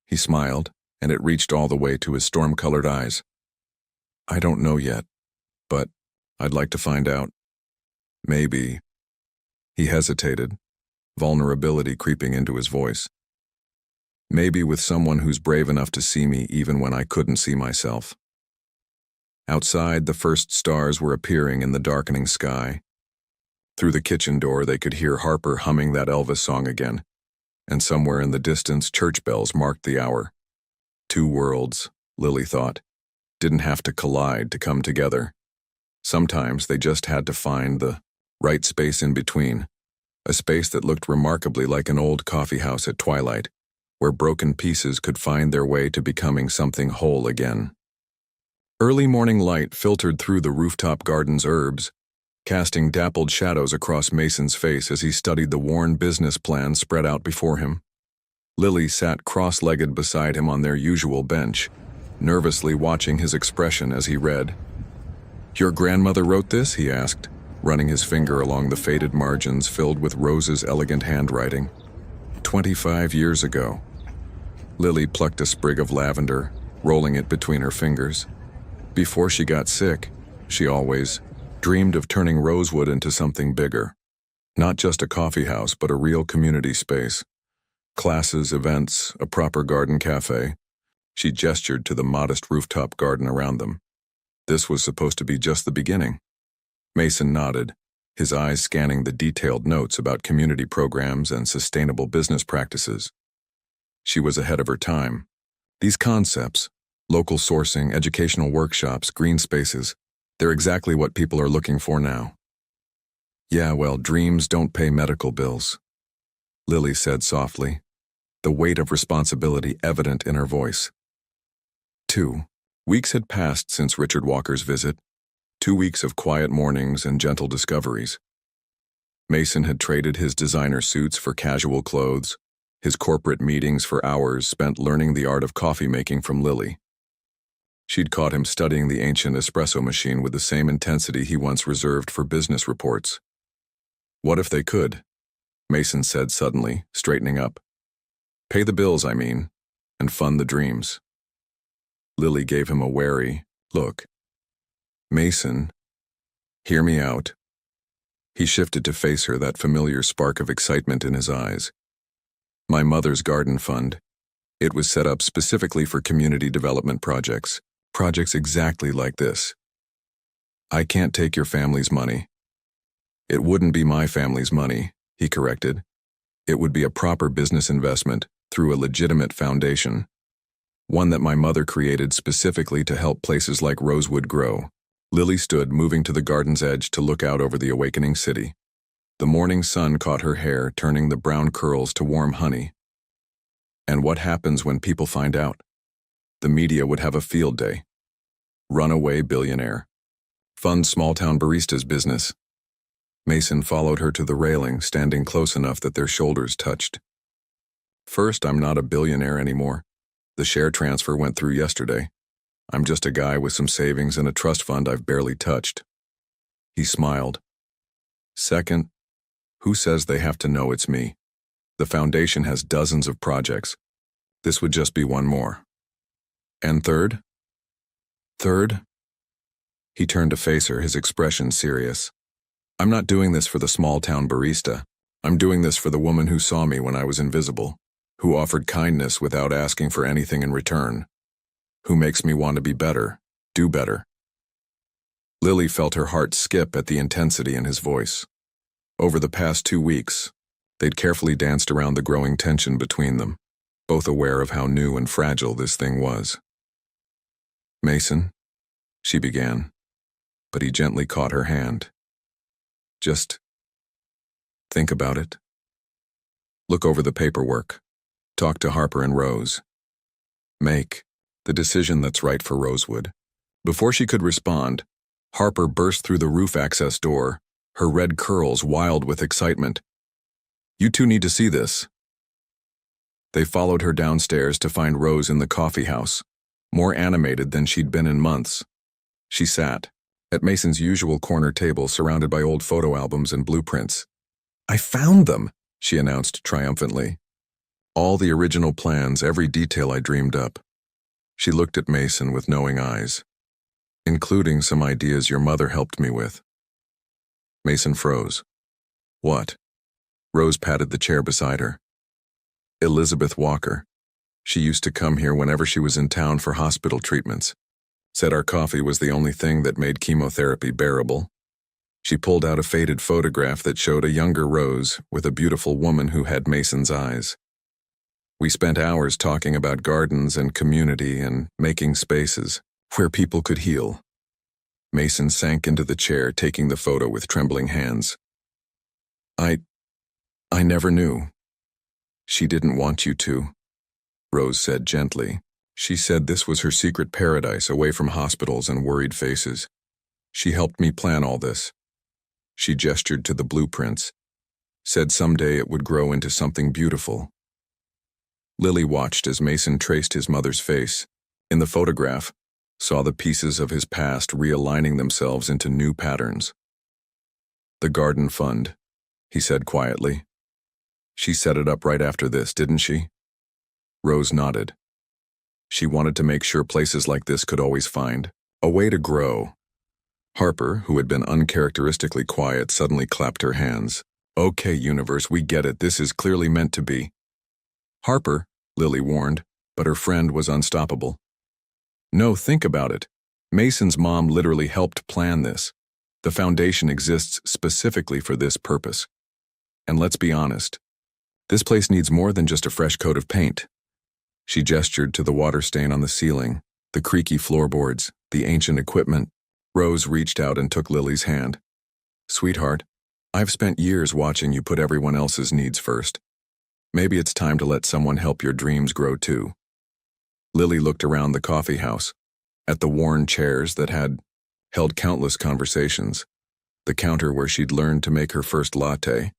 He smiled, and it reached all the way to his storm-colored eyes. I don't know yet, but I'd like to find out. Maybe. He hesitated, vulnerability creeping into his voice. Maybe with someone who's brave enough to see me even when I couldn't see myself. Outside, the first stars were appearing in the darkening sky. Through the kitchen door, they could hear Harper humming that Elvis song again, and somewhere in the distance, church bells marked the hour. Two worlds, Lily thought, didn't have to collide to come together. Sometimes they just had to find the right space in between, a space that looked remarkably like an old coffee house at twilight, where broken pieces could find their way to becoming something whole again. Early morning light filtered through the rooftop garden's herbs, casting dappled shadows across Mason's face as he studied the worn business plan spread out before him. Lily sat cross-legged beside him on their usual bench, nervously watching his expression as he read. Your grandmother wrote this? He asked, running his finger along the faded margins filled with Rose's elegant handwriting. 25 years ago. Lily plucked a sprig of lavender, rolling it between her fingers. Before she got sick, she always dreamed of turning Rosewood into something bigger. Not just a coffee house, but a real community space. Classes, events, a proper garden cafe. She gestured to the modest rooftop garden around them. This was supposed to be just the beginning. Mason nodded, his eyes scanning the detailed notes about community programs and sustainable business practices. She was ahead of her time. These concepts, local sourcing, educational workshops, green spaces, they're exactly what people are looking for now. Yeah, well, dreams don't pay medical bills, Lily said softly, the weight of responsibility evident in her voice. 2 weeks had passed since Richard Walker's visit, 2 weeks of quiet mornings and gentle discoveries. Mason had traded his designer suits for casual clothes, his corporate meetings for hours spent learning the art of coffee making from Lily. She'd caught him studying the ancient espresso machine with the same intensity he once reserved for business reports. What if they could? Mason said suddenly, straightening up. Pay the bills, I mean, and fund the dreams. Lily gave him a wary look. Mason, hear me out. He shifted to face her, that familiar spark of excitement in his eyes. My mother's garden fund. It was set up specifically for community development projects exactly like this. I can't take your family's money. It wouldn't be my family's money, he corrected. It would be a proper business investment through a legitimate foundation, one that my mother created specifically to help places like Rosewood grow. Lily stood, moving to the garden's edge to look out over the awakening city. The morning sun caught her hair, turning the brown curls to warm honey. And what happens when people find out? The media would have a field day. Runaway billionaire. Fund small-town barista's business. Mason followed her to the railing, standing close enough that their shoulders touched. First, I'm not a billionaire anymore. The share transfer went through yesterday. I'm just a guy with some savings and a trust fund I've barely touched. He smiled. Second, who says they have to know it's me? The foundation has dozens of projects. This would just be one more. And third? Third? He turned to face her, his expression serious. I'm not doing this for the small-town barista. I'm doing this for the woman who saw me when I was invisible, who offered kindness without asking for anything in return, who makes me want to be better, do better. Lily felt her heart skip at the intensity in his voice. Over the past 2 weeks, they'd carefully danced around the growing tension between them, both aware of how new and fragile this thing was. Mason, she began, but he gently caught her hand. Just think about it. Look over the paperwork. Talk to Harper and Rose. Make the decision that's right for Rosewood. Before she could respond, Harper burst through the roof access door, her red curls wild with excitement. You two need to see this. They followed her downstairs to find Rose in the coffee house, more animated than she'd been in months. She sat at Mason's usual corner table surrounded by old photo albums and blueprints. I found them, she announced triumphantly. All the original plans, every detail I dreamed up. She looked at Mason with knowing eyes, including some ideas your mother helped me with. Mason froze. What? Rose patted the chair beside her. Elizabeth Walker. She used to come here whenever she was in town for hospital treatments. Said our coffee was the only thing that made chemotherapy bearable. She pulled out a faded photograph that showed a younger Rose with a beautiful woman who had Mason's eyes. We spent hours talking about gardens and community and making spaces where people could heal. Mason sank into the chair, taking the photo with trembling hands. I never knew. She didn't want you to, Rose said gently. She said this was her secret paradise away from hospitals and worried faces. She helped me plan all this. She gestured to the blueprints, said someday it would grow into something beautiful. Lily watched as Mason traced his mother's face. In the photograph, saw the pieces of his past realigning themselves into new patterns. The garden fund, he said quietly. She set it up right after this, didn't she? Rose nodded. She wanted to make sure places like this could always find a way to grow. Harper, who had been uncharacteristically quiet, suddenly clapped her hands. Okay, universe, we get it. This is clearly meant to be. Harper, Lily warned, but her friend was unstoppable. No, think about it. Mason's mom literally helped plan this. The foundation exists specifically for this purpose. And let's be honest, this place needs more than just a fresh coat of paint. She gestured to the water stain on the ceiling, the creaky floorboards, the ancient equipment. Rose reached out and took Lily's hand. Sweetheart, I've spent years watching you put everyone else's needs first. Maybe it's time to let someone help your dreams grow too. Lily looked around the coffee house, at the worn chairs that had held countless conversations, the counter where she'd learned to make her first latte,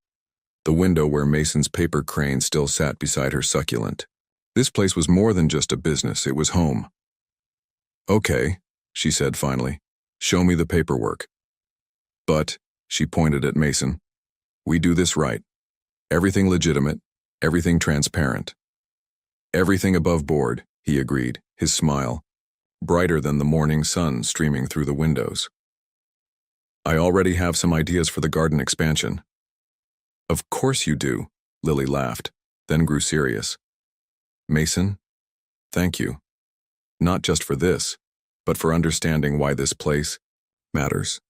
the window where Mason's paper crane still sat beside her succulent. This place was more than just a business, it was home. Okay, she said finally, show me the paperwork. But, she pointed at Mason, we do this right. Everything legitimate, everything transparent. Everything above board, he agreed, his smile, brighter than the morning sun streaming through the windows. I already have some ideas for the garden expansion. Of course you do, Lily laughed, then grew serious. Mason, thank you. Not just for this, but for understanding why this place matters.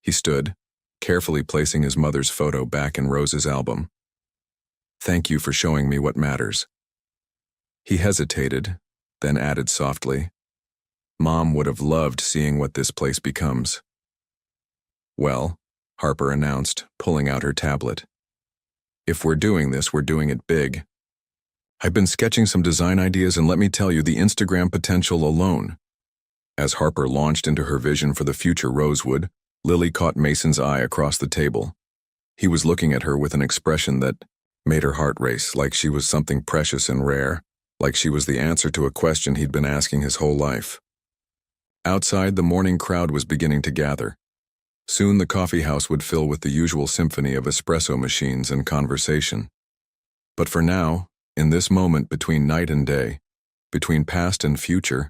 He stood, carefully placing his mother's photo back in Rose's album. Thank you for showing me what matters. He hesitated, then added softly, Mom would have loved seeing what this place becomes. Well, Harper announced, pulling out her tablet. If we're doing this, we're doing it big. I've been sketching some design ideas and let me tell you the Instagram potential alone. As Harper launched into her vision for the future Rosewood, Lily caught Mason's eye across the table. He was looking at her with an expression that made her heart race, like she was something precious and rare, like she was the answer to a question he'd been asking his whole life. Outside, the morning crowd was beginning to gather. Soon the coffee house would fill with the usual symphony of espresso machines and conversation. But for now, in this moment between night and day, between past and future,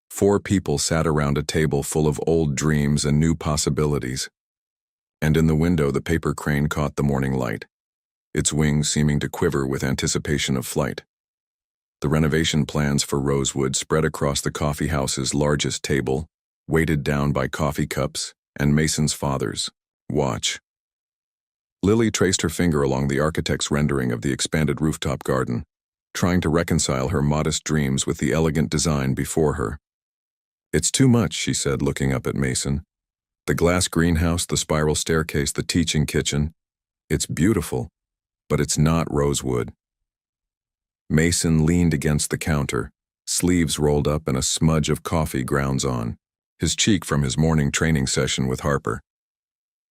4 people sat around a table full of old dreams and new possibilities. And in the window the paper crane caught the morning light, its wings seeming to quiver with anticipation of flight. The renovation plans for Rosewood spread across the coffee house's largest table, weighted down by coffee cups and Mason's father's watch. Lily traced her finger along the architect's rendering of the expanded rooftop garden, trying to reconcile her modest dreams with the elegant design before her. It's too much, she said, looking up at Mason. The glass greenhouse, the spiral staircase, the teaching kitchen. It's beautiful, but it's not rosewood. Mason leaned against the counter, sleeves rolled up and a smudge of coffee grounds on, his cheek from his morning training session with Harper.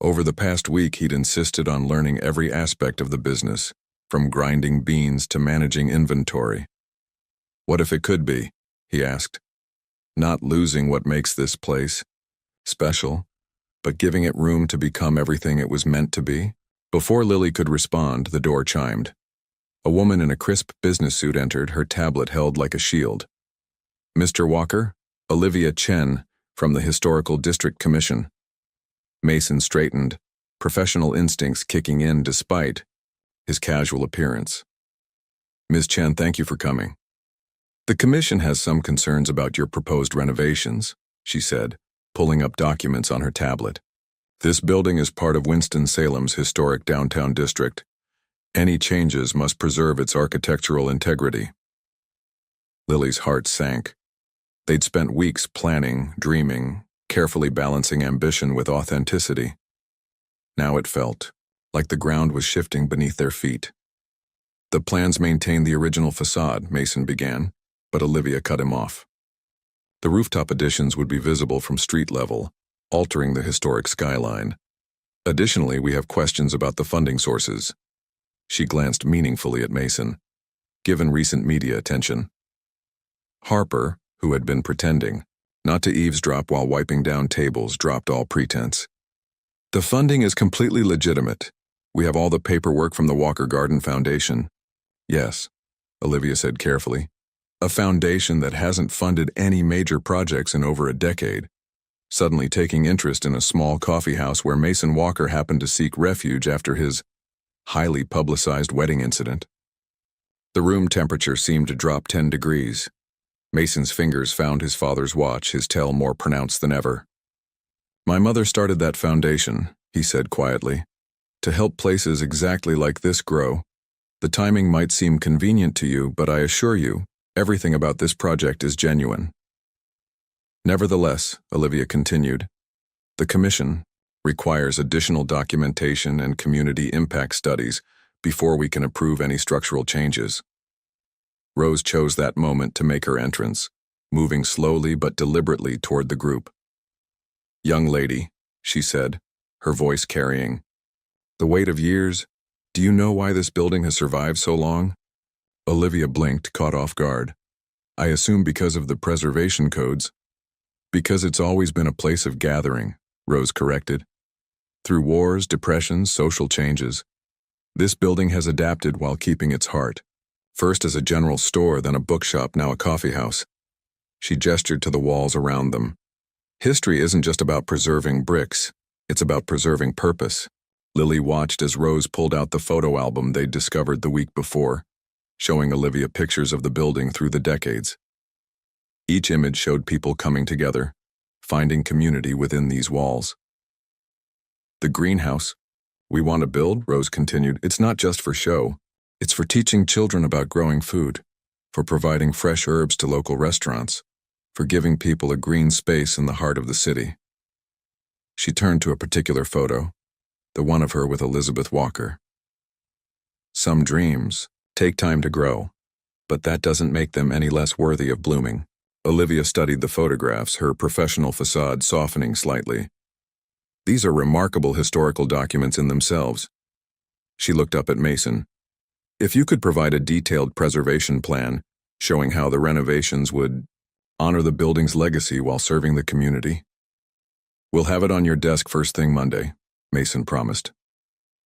Over the past week, he'd insisted on learning every aspect of the business, from grinding beans to managing inventory. What if it could be, he asked, not losing what makes this place special, but giving it room to become everything it was meant to be? Before Lily could respond, the door chimed. A woman in a crisp business suit entered, her tablet held like a shield. Mr. Walker, Olivia Chen, from the Historical District Commission. Mason straightened, professional instincts kicking in despite his casual appearance. Ms. Chen, thank you for coming. The commission has some concerns about your proposed renovations, she said, pulling up documents on her tablet. This building is part of Winston-Salem's historic downtown district. Any changes must preserve its architectural integrity. Lily's heart sank. They'd spent weeks planning, dreaming, carefully balancing ambition with authenticity. Now it felt like the ground was shifting beneath their feet. The plans maintain the original facade, Mason began, but Olivia cut him off. The rooftop additions would be visible from street level, altering the historic skyline. Additionally, we have questions about the funding sources. She glanced meaningfully at Mason, given recent media attention. Harper, who had been pretending not to eavesdrop while wiping down tables, dropped all pretense. The funding is completely legitimate. We have all the paperwork from the Walker Garden Foundation. Yes, Olivia said carefully. A foundation that hasn't funded any major projects in over a decade, suddenly taking interest in a small coffee house where Mason Walker happened to seek refuge after his highly publicized wedding incident. The room temperature seemed to drop 10 degrees. Mason's fingers found his father's watch, his tell more pronounced than ever. My mother started that foundation, he said quietly, to help places exactly like this grow. The timing might seem convenient to you, but I assure you, everything about this project is genuine. Nevertheless, Olivia continued, the commission requires additional documentation and community impact studies before we can approve any structural changes. Rose chose that moment to make her entrance, moving slowly but deliberately toward the group. Young lady, she said, her voice carrying the weight of years. Do you know why this building has survived so long? Olivia blinked, caught off guard. I assume because of the preservation codes. Because it's always been a place of gathering, Rose corrected. Through wars, depressions, social changes, this building has adapted while keeping its heart. First as a general store, then a bookshop, now a coffee house. She gestured to the walls around them. History isn't just about preserving bricks, it's about preserving purpose. Lily watched as Rose pulled out the photo album they'd discovered the week before, showing Olivia pictures of the building through the decades. Each image showed people coming together, finding community within these walls. The greenhouse we want to build, Rose continued, it's not just for show. It's for teaching children about growing food, for providing fresh herbs to local restaurants, for giving people a green space in the heart of the city. She turned to a particular photo, the one of her with Elizabeth Walker. Some dreams take time to grow, but that doesn't make them any less worthy of blooming. Olivia studied the photographs, her professional facade softening slightly. These are remarkable historical documents in themselves. She looked up at Mason. If you could provide a detailed preservation plan showing how the renovations would honor the building's legacy while serving the community. We'll have it on your desk first thing Monday, Mason promised.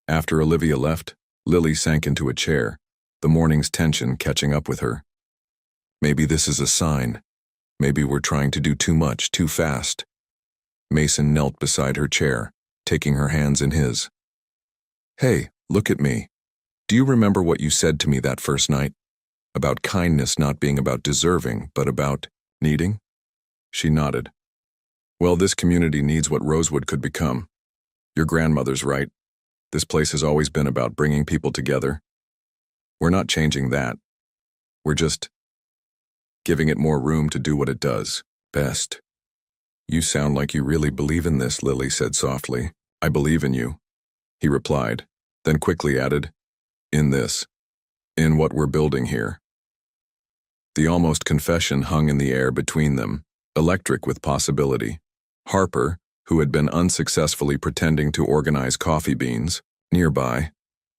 After Olivia left, Lily sank into a chair, the morning's tension catching up with her. Maybe this is a sign. Maybe we're trying to do too much, too fast. Mason knelt beside her chair, taking her hands in his. Hey, look at me. Do you remember what you said to me that first night? About kindness not being about deserving, but about needing? She nodded. Well, this community needs what Rosewood could become. Your grandmother's right. This place has always been about bringing people together. We're not changing that. We're just giving it more room to do what it does best. You sound like you really believe in this, Lily said softly. I believe in you, he replied, then quickly added, in this. In what we're building here. The almost confession hung in the air between them, electric with possibility. Harper, who had been unsuccessfully pretending to organize coffee beans, nearby,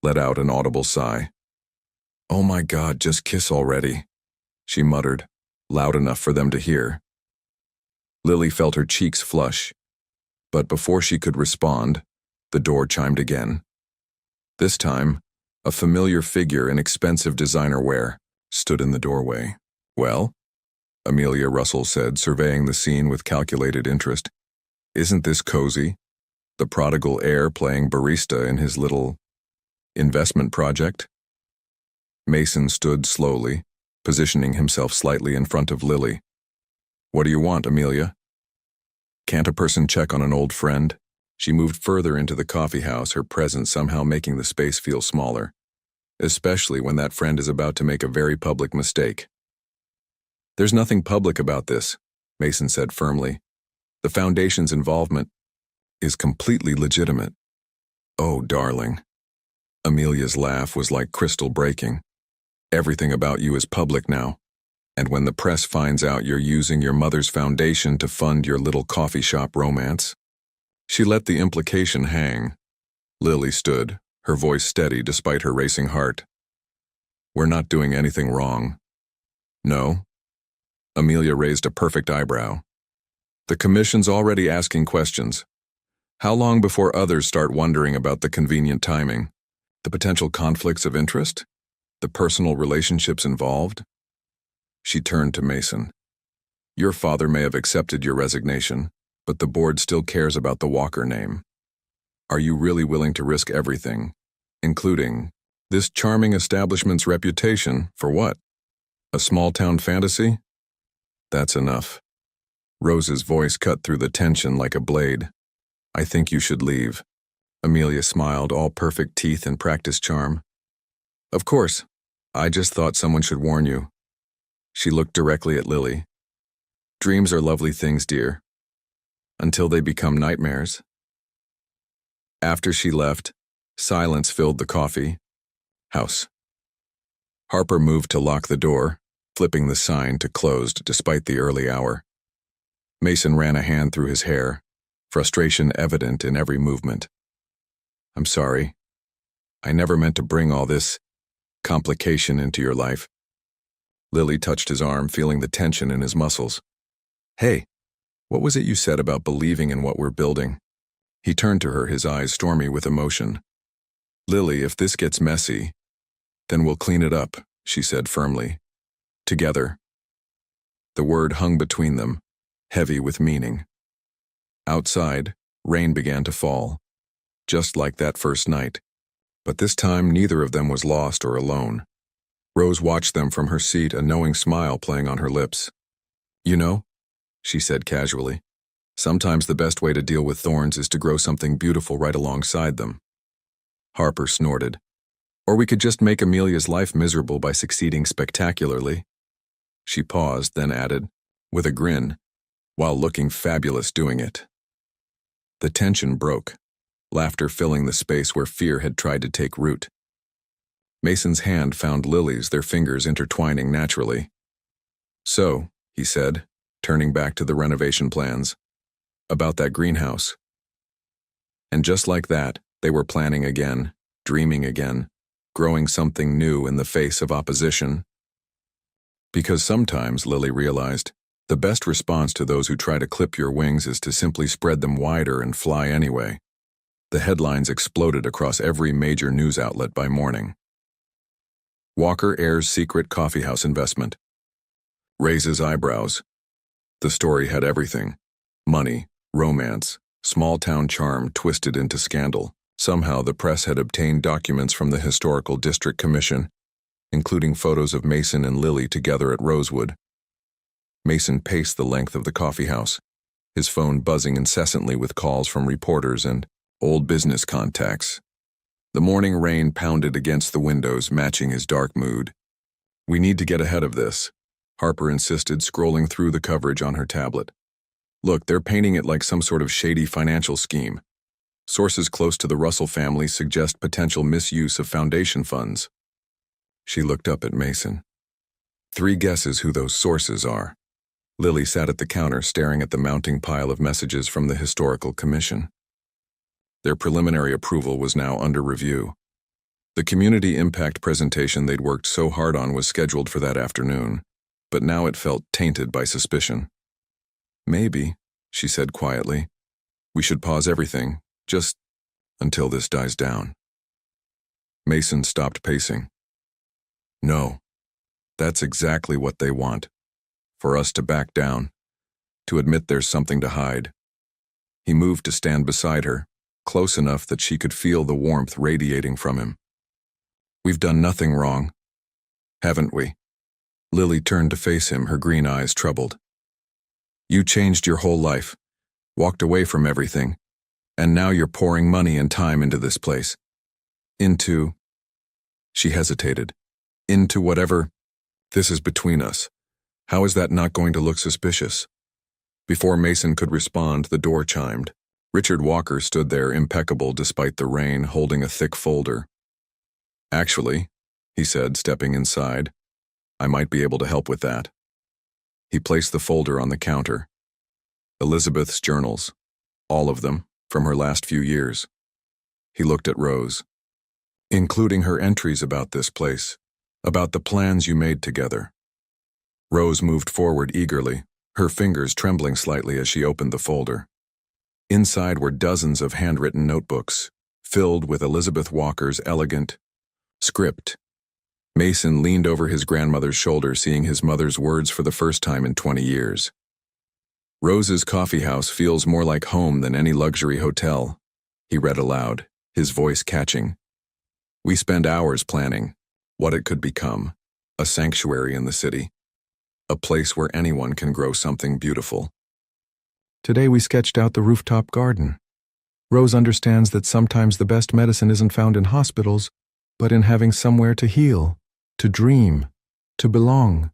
let out an audible sigh. Oh my God, just kiss already, she muttered, loud enough for them to hear. Lily felt her cheeks flush, but before she could respond, the door chimed again. This time, a familiar figure in expensive designer wear stood in the doorway. Well? Amelia Russell said, surveying the scene with calculated interest. Isn't this cozy? The prodigal heir playing barista in his little investment project? Mason stood slowly, positioning himself slightly in front of Lily. What do you want, Amelia? Can't a person check on an old friend? She moved further into the coffee house, her presence somehow making the space feel smaller, especially when that friend is about to make a very public mistake. There's nothing public about this, Mason said firmly. The Foundation's involvement is completely legitimate. Oh, darling. Amelia's laugh was like crystal breaking. Everything about you is public now, and when the press finds out you're using your mother's foundation to fund your little coffee shop romance. She let the implication hang. Lily stood, her voice steady despite her racing heart. We're not doing anything wrong. No? Amelia raised a perfect eyebrow. The commission's already asking questions. How long before others start wondering about the convenient timing? The potential conflicts of interest? The personal relationships involved? She turned to Mason. Your father may have accepted your resignation, but the board still cares about the Walker name. Are you really willing to risk everything, including this charming establishment's reputation, for what? A small-town fantasy? That's enough. Rose's voice cut through the tension like a blade. I think you should leave. Amelia smiled, all perfect teeth and practiced charm. Of course. I just thought someone should warn you. She looked directly at Lily. Dreams are lovely things, dear. Until they become nightmares. After she left, silence filled the coffee house. Harper moved to lock the door, flipping the sign to closed despite the early hour. Mason ran a hand through his hair, frustration evident in every movement. I'm sorry. I never meant to bring all this complication into your life. Lily touched his arm, feeling the tension in his muscles. Hey, what was it you said about believing in what we're building? He turned to her, his eyes stormy with emotion. Lily, if this gets messy, then we'll clean it up, she said firmly. Together. The word hung between them, heavy with meaning. Outside, rain began to fall, just like that first night. But this time, neither of them was lost or alone. Rose watched them from her seat, a knowing smile playing on her lips. You know, she said casually, sometimes the best way to deal with thorns is to grow something beautiful right alongside them. Harper snorted. Or we could just make Amelia's life miserable by succeeding spectacularly. She paused, then added, with a grin, while looking fabulous doing it. The tension broke, laughter filling the space where fear had tried to take root. Mason's hand found Lily's, their fingers intertwining naturally. So, he said, turning back to the renovation plans, about that greenhouse. And just like that, they were planning again, dreaming again, growing something new in the face of opposition. Because sometimes, Lily realized, the best response to those who try to clip your wings is to simply spread them wider and fly anyway. The headlines exploded across every major news outlet by morning. Walker heirs secret coffeehouse investment. Raises eyebrows. The story had everything. Money, romance, small-town charm twisted into scandal. Somehow the press had obtained documents from the Historical District Commission, including photos of Mason and Lily together at Rosewood. Mason paced the length of the coffeehouse, his phone buzzing incessantly with calls from reporters and old business contacts. The morning rain pounded against the windows, matching his dark mood. We need to get ahead of this, Harper insisted, scrolling through the coverage on her tablet. Look, they're painting it like some sort of shady financial scheme. Sources close to the Russell family suggest potential misuse of foundation funds. She looked up at Mason. 3 guesses who those sources are. Lily sat at the counter staring at the mounting pile of messages from the Historical Commission. Their preliminary approval was now under review. The community impact presentation they'd worked so hard on was scheduled for that afternoon, but now it felt tainted by suspicion. Maybe, she said quietly, we should pause everything, just until this dies down. Mason stopped pacing. No, that's exactly what they want. For us to back down, to admit there's something to hide. He moved to stand beside her, close enough that she could feel the warmth radiating from him. We've done nothing wrong, haven't we? Lily turned to face him, her green eyes troubled. You changed your whole life, walked away from everything, and now you're pouring money and time into this place. She hesitated. Into whatever. This is between us. How is that not going to look suspicious? Before Mason could respond, the door chimed. Richard Walker stood there impeccable despite the rain, holding a thick folder. Actually, he said, stepping inside, I might be able to help with that. He placed the folder on the counter. Elizabeth's journals, all of them, from her last few years. He looked at Rose. Including her entries about this place, about the plans you made together. Rose moved forward eagerly, her fingers trembling slightly as she opened the folder. Inside were dozens of handwritten notebooks, filled with Elizabeth Walker's elegant script. Mason leaned over his grandmother's shoulder, seeing his mother's words for the first time in 20 years. Rose's coffee house feels more like home than any luxury hotel, he read aloud, his voice catching. We spend hours planning what it could become, a sanctuary in the city, a place where anyone can grow something beautiful. Today we sketched out the rooftop garden. Rose understands that sometimes the best medicine isn't found in hospitals, but in having somewhere to heal, to dream, to belong.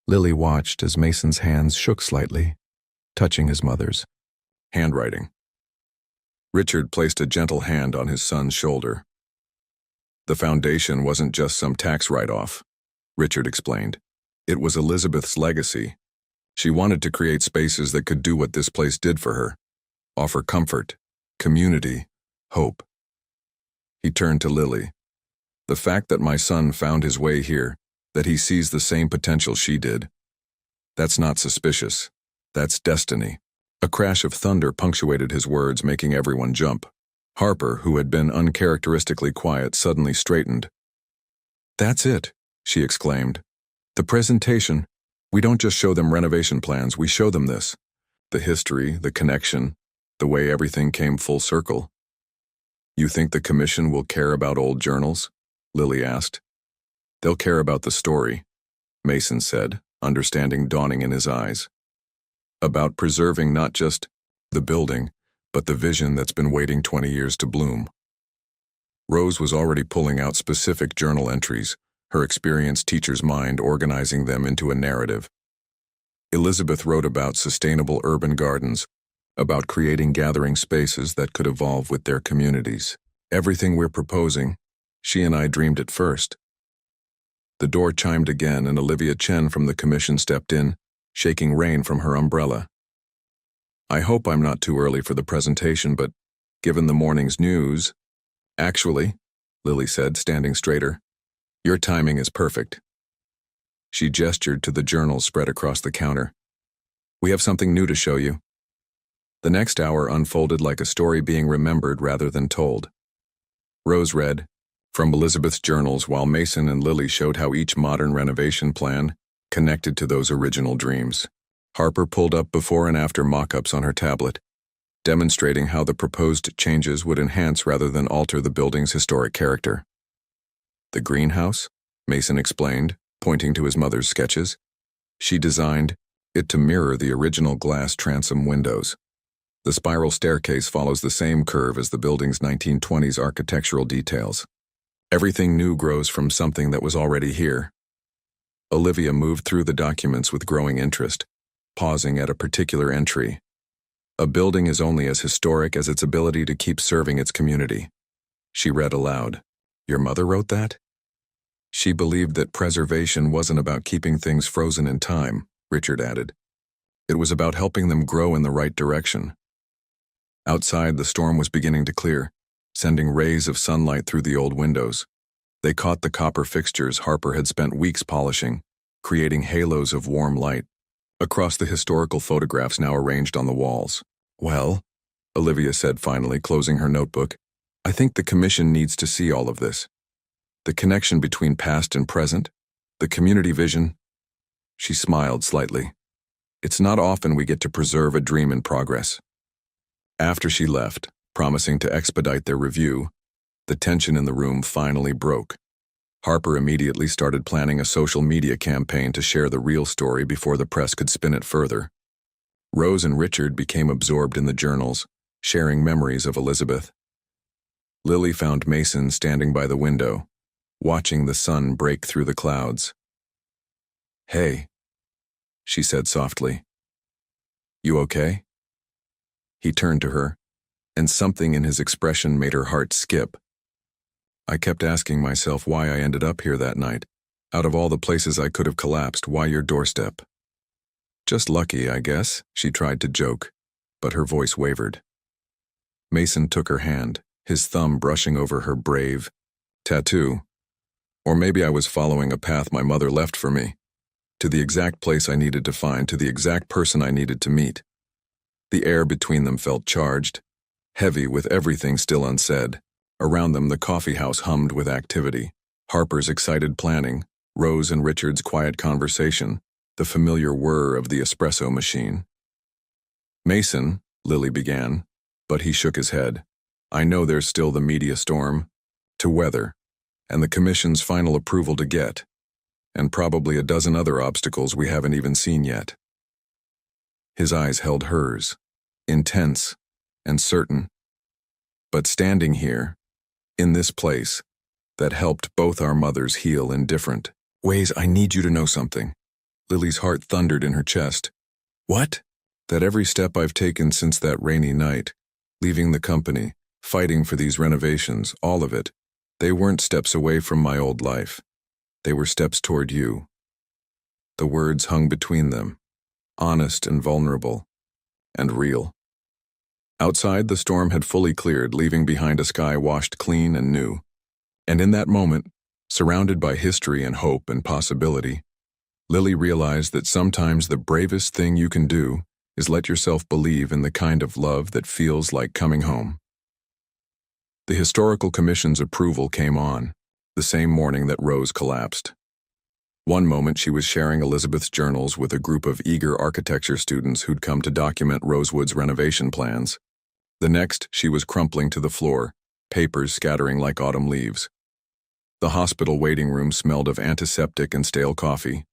Lily watched as Mason's hands shook slightly, touching his mother's. Handwriting. Richard placed a gentle hand on his son's shoulder. The foundation wasn't just some tax write-off, Richard explained. It was Elizabeth's legacy. She wanted to create spaces that could do what this place did for her, offer comfort, community, hope. He turned to Lily. The fact that my son found his way here, that he sees the same potential she did, that's not suspicious. That's destiny. A crash of thunder punctuated his words, making everyone jump. Harper, who had been uncharacteristically quiet, suddenly straightened. That's it, she exclaimed. The presentation. We don't just show them renovation plans, we show them this. The history, the connection, the way everything came full circle. You think the commission will care about old journals? Lily asked. They'll care about the story, Mason said, understanding dawning in his eyes. About preserving not just the building, but the vision that's been waiting 20 years to bloom. Rose was already pulling out specific journal entries, her experienced teacher's mind organizing them into a narrative. Elizabeth wrote about sustainable urban gardens, about creating gathering spaces that could evolve with their communities. Everything we're proposing, she and I dreamed it first. The door chimed again and Olivia Chen from the commission stepped in, shaking rain from her umbrella. I hope I'm not too early for the presentation, but given the morning's news... Actually, Lily said, standing straighter, your timing is perfect. She gestured to the journals spread across the counter. We have something new to show you. The next hour unfolded like a story being remembered rather than told. Rose read from Elizabeth's journals while Mason and Lily showed how each modern renovation plan connected to those original dreams. Harper pulled up before and after mock-ups on her tablet, demonstrating how the proposed changes would enhance rather than alter the building's historic character. The greenhouse, Mason explained, pointing to his mother's sketches. She designed it to mirror the original glass transom windows. The spiral staircase follows the same curve as the building's 1920s architectural details. Everything new grows from something that was already here. Olivia moved through the documents with growing interest, pausing at a particular entry. A building is only as historic as its ability to keep serving its community. She read aloud. Your mother wrote that? She believed that preservation wasn't about keeping things frozen in time, Richard added. It was about helping them grow in the right direction. Outside, the storm was beginning to clear, sending rays of sunlight through the old windows. They caught the copper fixtures Harper had spent weeks polishing, creating halos of warm light across the historical photographs now arranged on the walls. Well, Olivia said finally, closing her notebook, I think the commission needs to see all of this. The connection between past and present, the community vision. She smiled slightly. It's not often we get to preserve a dream in progress. After she left, promising to expedite their review, the tension in the room finally broke. Harper immediately started planning a social media campaign to share the real story before the press could spin it further. Rose and Richard became absorbed in the journals, sharing memories of Elizabeth. Lily found Mason standing by the window, watching the sun break through the clouds. Hey, she said softly. You okay? He turned to her, and something in his expression made her heart skip. I kept asking myself why I ended up here that night. Out of all the places I could have collapsed, why your doorstep? Just lucky, I guess, she tried to joke, but her voice wavered. Mason took her hand, his thumb brushing over her brave tattoo. Or maybe I was following a path my mother left for me, to the exact place I needed to find, to the exact person I needed to meet. The air between them felt charged, heavy with everything still unsaid. Around them, the coffee house hummed with activity. Harper's excited planning, Rose and Richard's quiet conversation, the familiar whir of the espresso machine. Mason, Lily began, but he shook his head. I know there's still the media storm to weather, and the commission's final approval to get, and probably a dozen other obstacles we haven't even seen yet. His eyes held hers, intense and certain. But standing here, in this place, that helped both our mothers heal in different ways, I need you to know something. Lily's heart thundered in her chest. What? That every step I've taken since that rainy night, leaving the company, fighting for these renovations, all of it, they weren't steps away from my old life. They were steps toward you. The words hung between them, honest and vulnerable, and real. Outside, the storm had fully cleared, leaving behind a sky washed clean and new. And in that moment, surrounded by history and hope and possibility, Lily realized that sometimes the bravest thing you can do is let yourself believe in the kind of love that feels like coming home. The Historical Commission's approval came on, the same morning that Rose collapsed. One moment she was sharing Elizabeth's journals with a group of eager architecture students who'd come to document Rosewood's renovation plans. The next, she was crumpling to the floor, papers scattering like autumn leaves. The hospital waiting room smelled of antiseptic and stale coffee.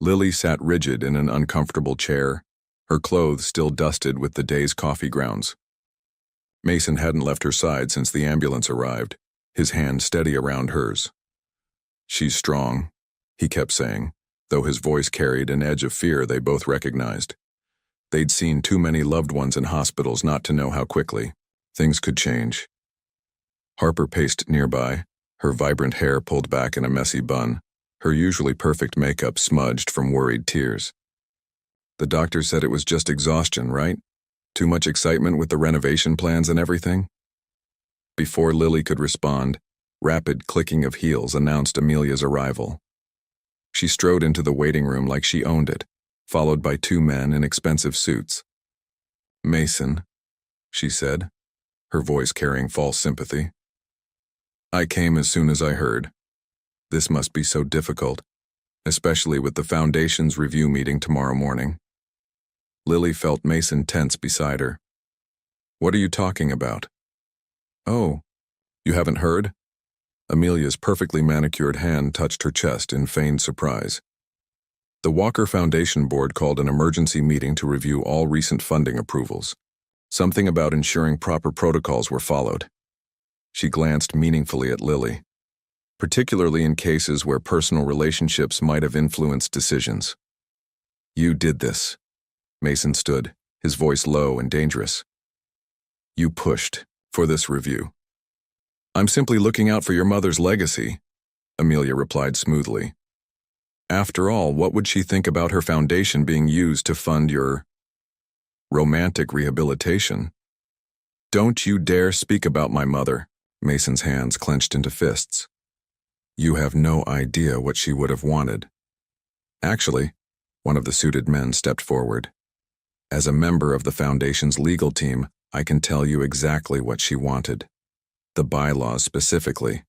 Lily sat rigid in an uncomfortable chair, her clothes still dusted with the day's coffee grounds. Mason hadn't left her side since the ambulance arrived, his hand steady around hers. She's strong, he kept saying, though his voice carried an edge of fear they both recognized. They'd seen too many loved ones in hospitals not to know how quickly things could change. Harper paced nearby, her vibrant hair pulled back in a messy bun, her usually perfect makeup smudged from worried tears. The doctor said it was just exhaustion, right? Too much excitement with the renovation plans and everything? Before Lily could respond, rapid clicking of heels announced Amelia's arrival. She strode into the waiting room like she owned it, followed by two men in expensive suits. Mason, she said, her voice carrying false sympathy. I came as soon as I heard. This must be so difficult, especially with the Foundation's review meeting tomorrow morning. Lily felt Mason tense beside her. What are you talking about? Oh, you haven't heard? Amelia's perfectly manicured hand touched her chest in feigned surprise. The Walker Foundation Board called an emergency meeting to review all recent funding approvals. Something about ensuring proper protocols were followed. She glanced meaningfully at Lily, particularly in cases where personal relationships might have influenced decisions. You did this. Mason stood, his voice low and dangerous. You pushed for this review. I'm simply looking out for your mother's legacy, Amelia replied smoothly. After all, what would she think about her foundation being used to fund your romantic rehabilitation? Don't you dare speak about my mother. Mason's hands clenched into fists. You have no idea what she would have wanted. Actually, one of the suited men stepped forward. As a member of the Foundation's legal team, I can tell you exactly what she wanted. The bylaws specifically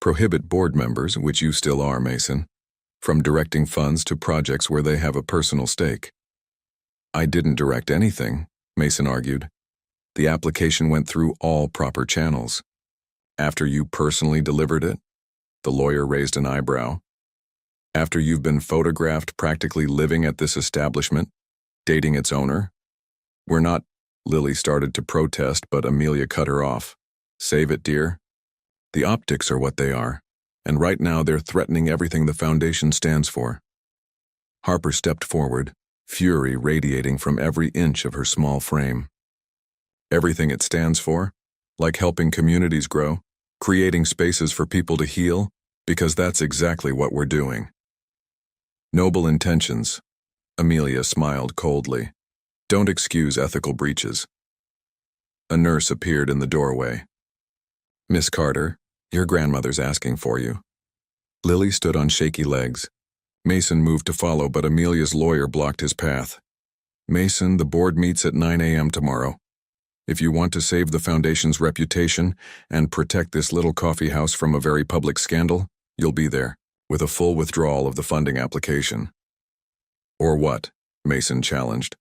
prohibit board members, which you still are, Mason, from directing funds to projects where they have a personal stake. I didn't direct anything, Mason argued. The application went through all proper channels. After you personally delivered it, the lawyer raised an eyebrow. After you've been photographed practically living at this establishment, dating its owner? We're not. Lily started to protest, but Amelia cut her off. Save it, dear. The optics are what they are, and right now they're threatening everything the Foundation stands for. Harper stepped forward, fury radiating from every inch of her small frame. Everything it stands for, like helping communities grow, creating spaces for people to heal, because that's exactly what we're doing. Noble intentions. Amelia smiled coldly. Don't excuse ethical breaches. A nurse appeared in the doorway. Miss Carter, your grandmother's asking for you. Lily stood on shaky legs. Mason moved to follow, but Amelia's lawyer blocked his path. Mason, the board meets at 9 a.m. tomorrow. If you want to save the Foundation's reputation and protect this little coffee house from a very public scandal, you'll be there, with a full withdrawal of the funding application. Or what? Mason challenged.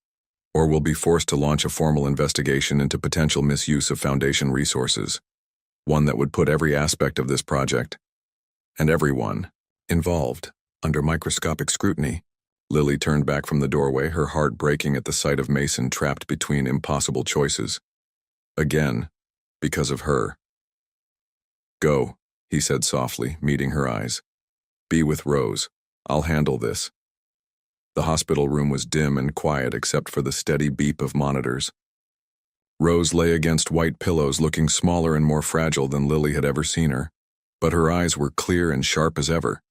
Or we'll be forced to launch a formal investigation into potential misuse of Foundation resources. One that would put every aspect of this project, and everyone involved, under microscopic scrutiny. Lily turned back from the doorway, her heart breaking at the sight of Mason trapped between impossible choices. Again, because of her. Go, he said softly, meeting her eyes. Be with Rose. I'll handle this. The hospital room was dim and quiet except for the steady beep of monitors. Rose lay against white pillows, looking smaller and more fragile than Lily had ever seen her, but her eyes were clear and sharp as ever.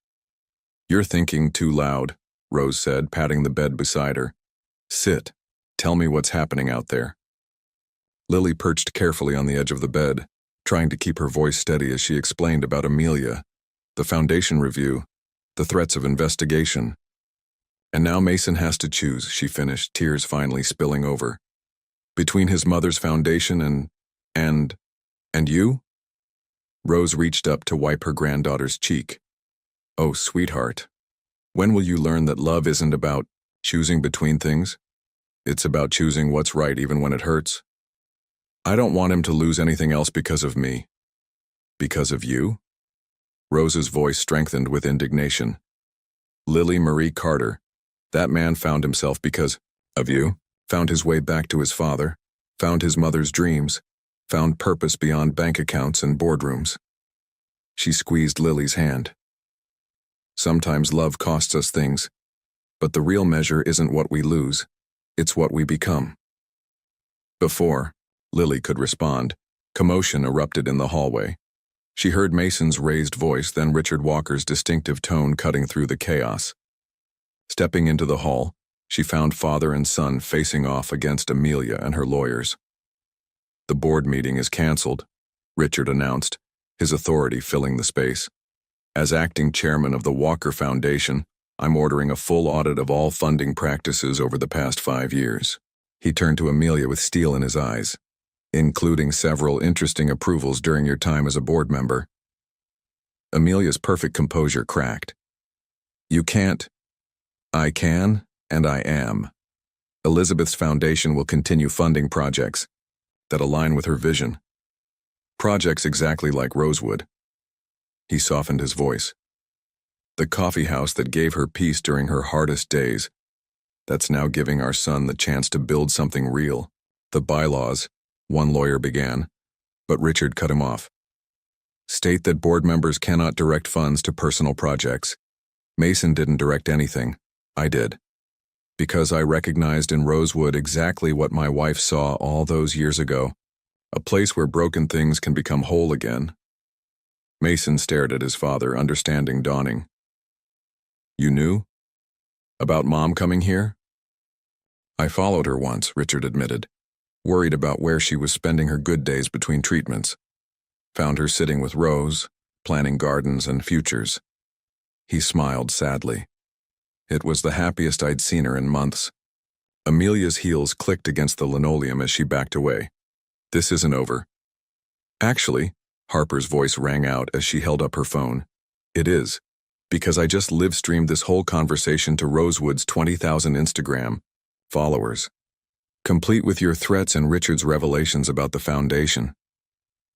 You're thinking too loud, Rose said, patting the bed beside her. Sit. Tell me what's happening out there. Lily perched carefully on the edge of the bed, trying to keep her voice steady as she explained about Amelia, the Foundation review, the threats of investigation. And now Mason has to choose, she finished, tears finally spilling over. Between his mother's foundation and you? Rose reached up to wipe her granddaughter's cheek. Oh, sweetheart. When will you learn that love isn't about choosing between things? It's about choosing what's right even when it hurts. I don't want him to lose anything else because of me. Because of you? Rose's voice strengthened with indignation. Lily Marie Carter. That man found himself because of you, found his way back to his father, found his mother's dreams, found purpose beyond bank accounts and boardrooms. She squeezed Lily's hand. Sometimes love costs us things, but the real measure isn't what we lose, it's what we become. Before Lily could respond, commotion erupted in the hallway. She heard Mason's raised voice, then Richard Walker's distinctive tone cutting through the chaos. Stepping into the hall, she found father and son facing off against Amelia and her lawyers. The board meeting is canceled, Richard announced, his authority filling the space. As acting chairman of the Walker Foundation, I'm ordering a full audit of all funding practices over the past 5 years. He turned to Amelia with steel in his eyes, including several interesting approvals during your time as a board member. Amelia's perfect composure cracked. You can't. I can, and I am. Elizabeth's foundation will continue funding projects that align with her vision. Projects exactly like Rosewood. He softened his voice. The coffee house that gave her peace during her hardest days, that's now giving our son the chance to build something real. The bylaws, one lawyer began, but Richard cut him off. State that board members cannot direct funds to personal projects. Mason didn't direct anything. I did. Because I recognized in Rosewood exactly what my wife saw all those years ago, a place where broken things can become whole again. Mason stared at his father, understanding dawning. You knew? About Mom coming here? I followed her once, Richard admitted, worried about where she was spending her good days between treatments. Found her sitting with Rose, planning gardens and futures. He smiled sadly. It was the happiest I'd seen her in months. Amelia's heels clicked against the linoleum as she backed away. This isn't over. Actually, Harper's voice rang out as she held up her phone. It is, because I just live-streamed this whole conversation to Rosewood's 20,000 Instagram followers, complete with your threats and Richard's revelations about the foundation.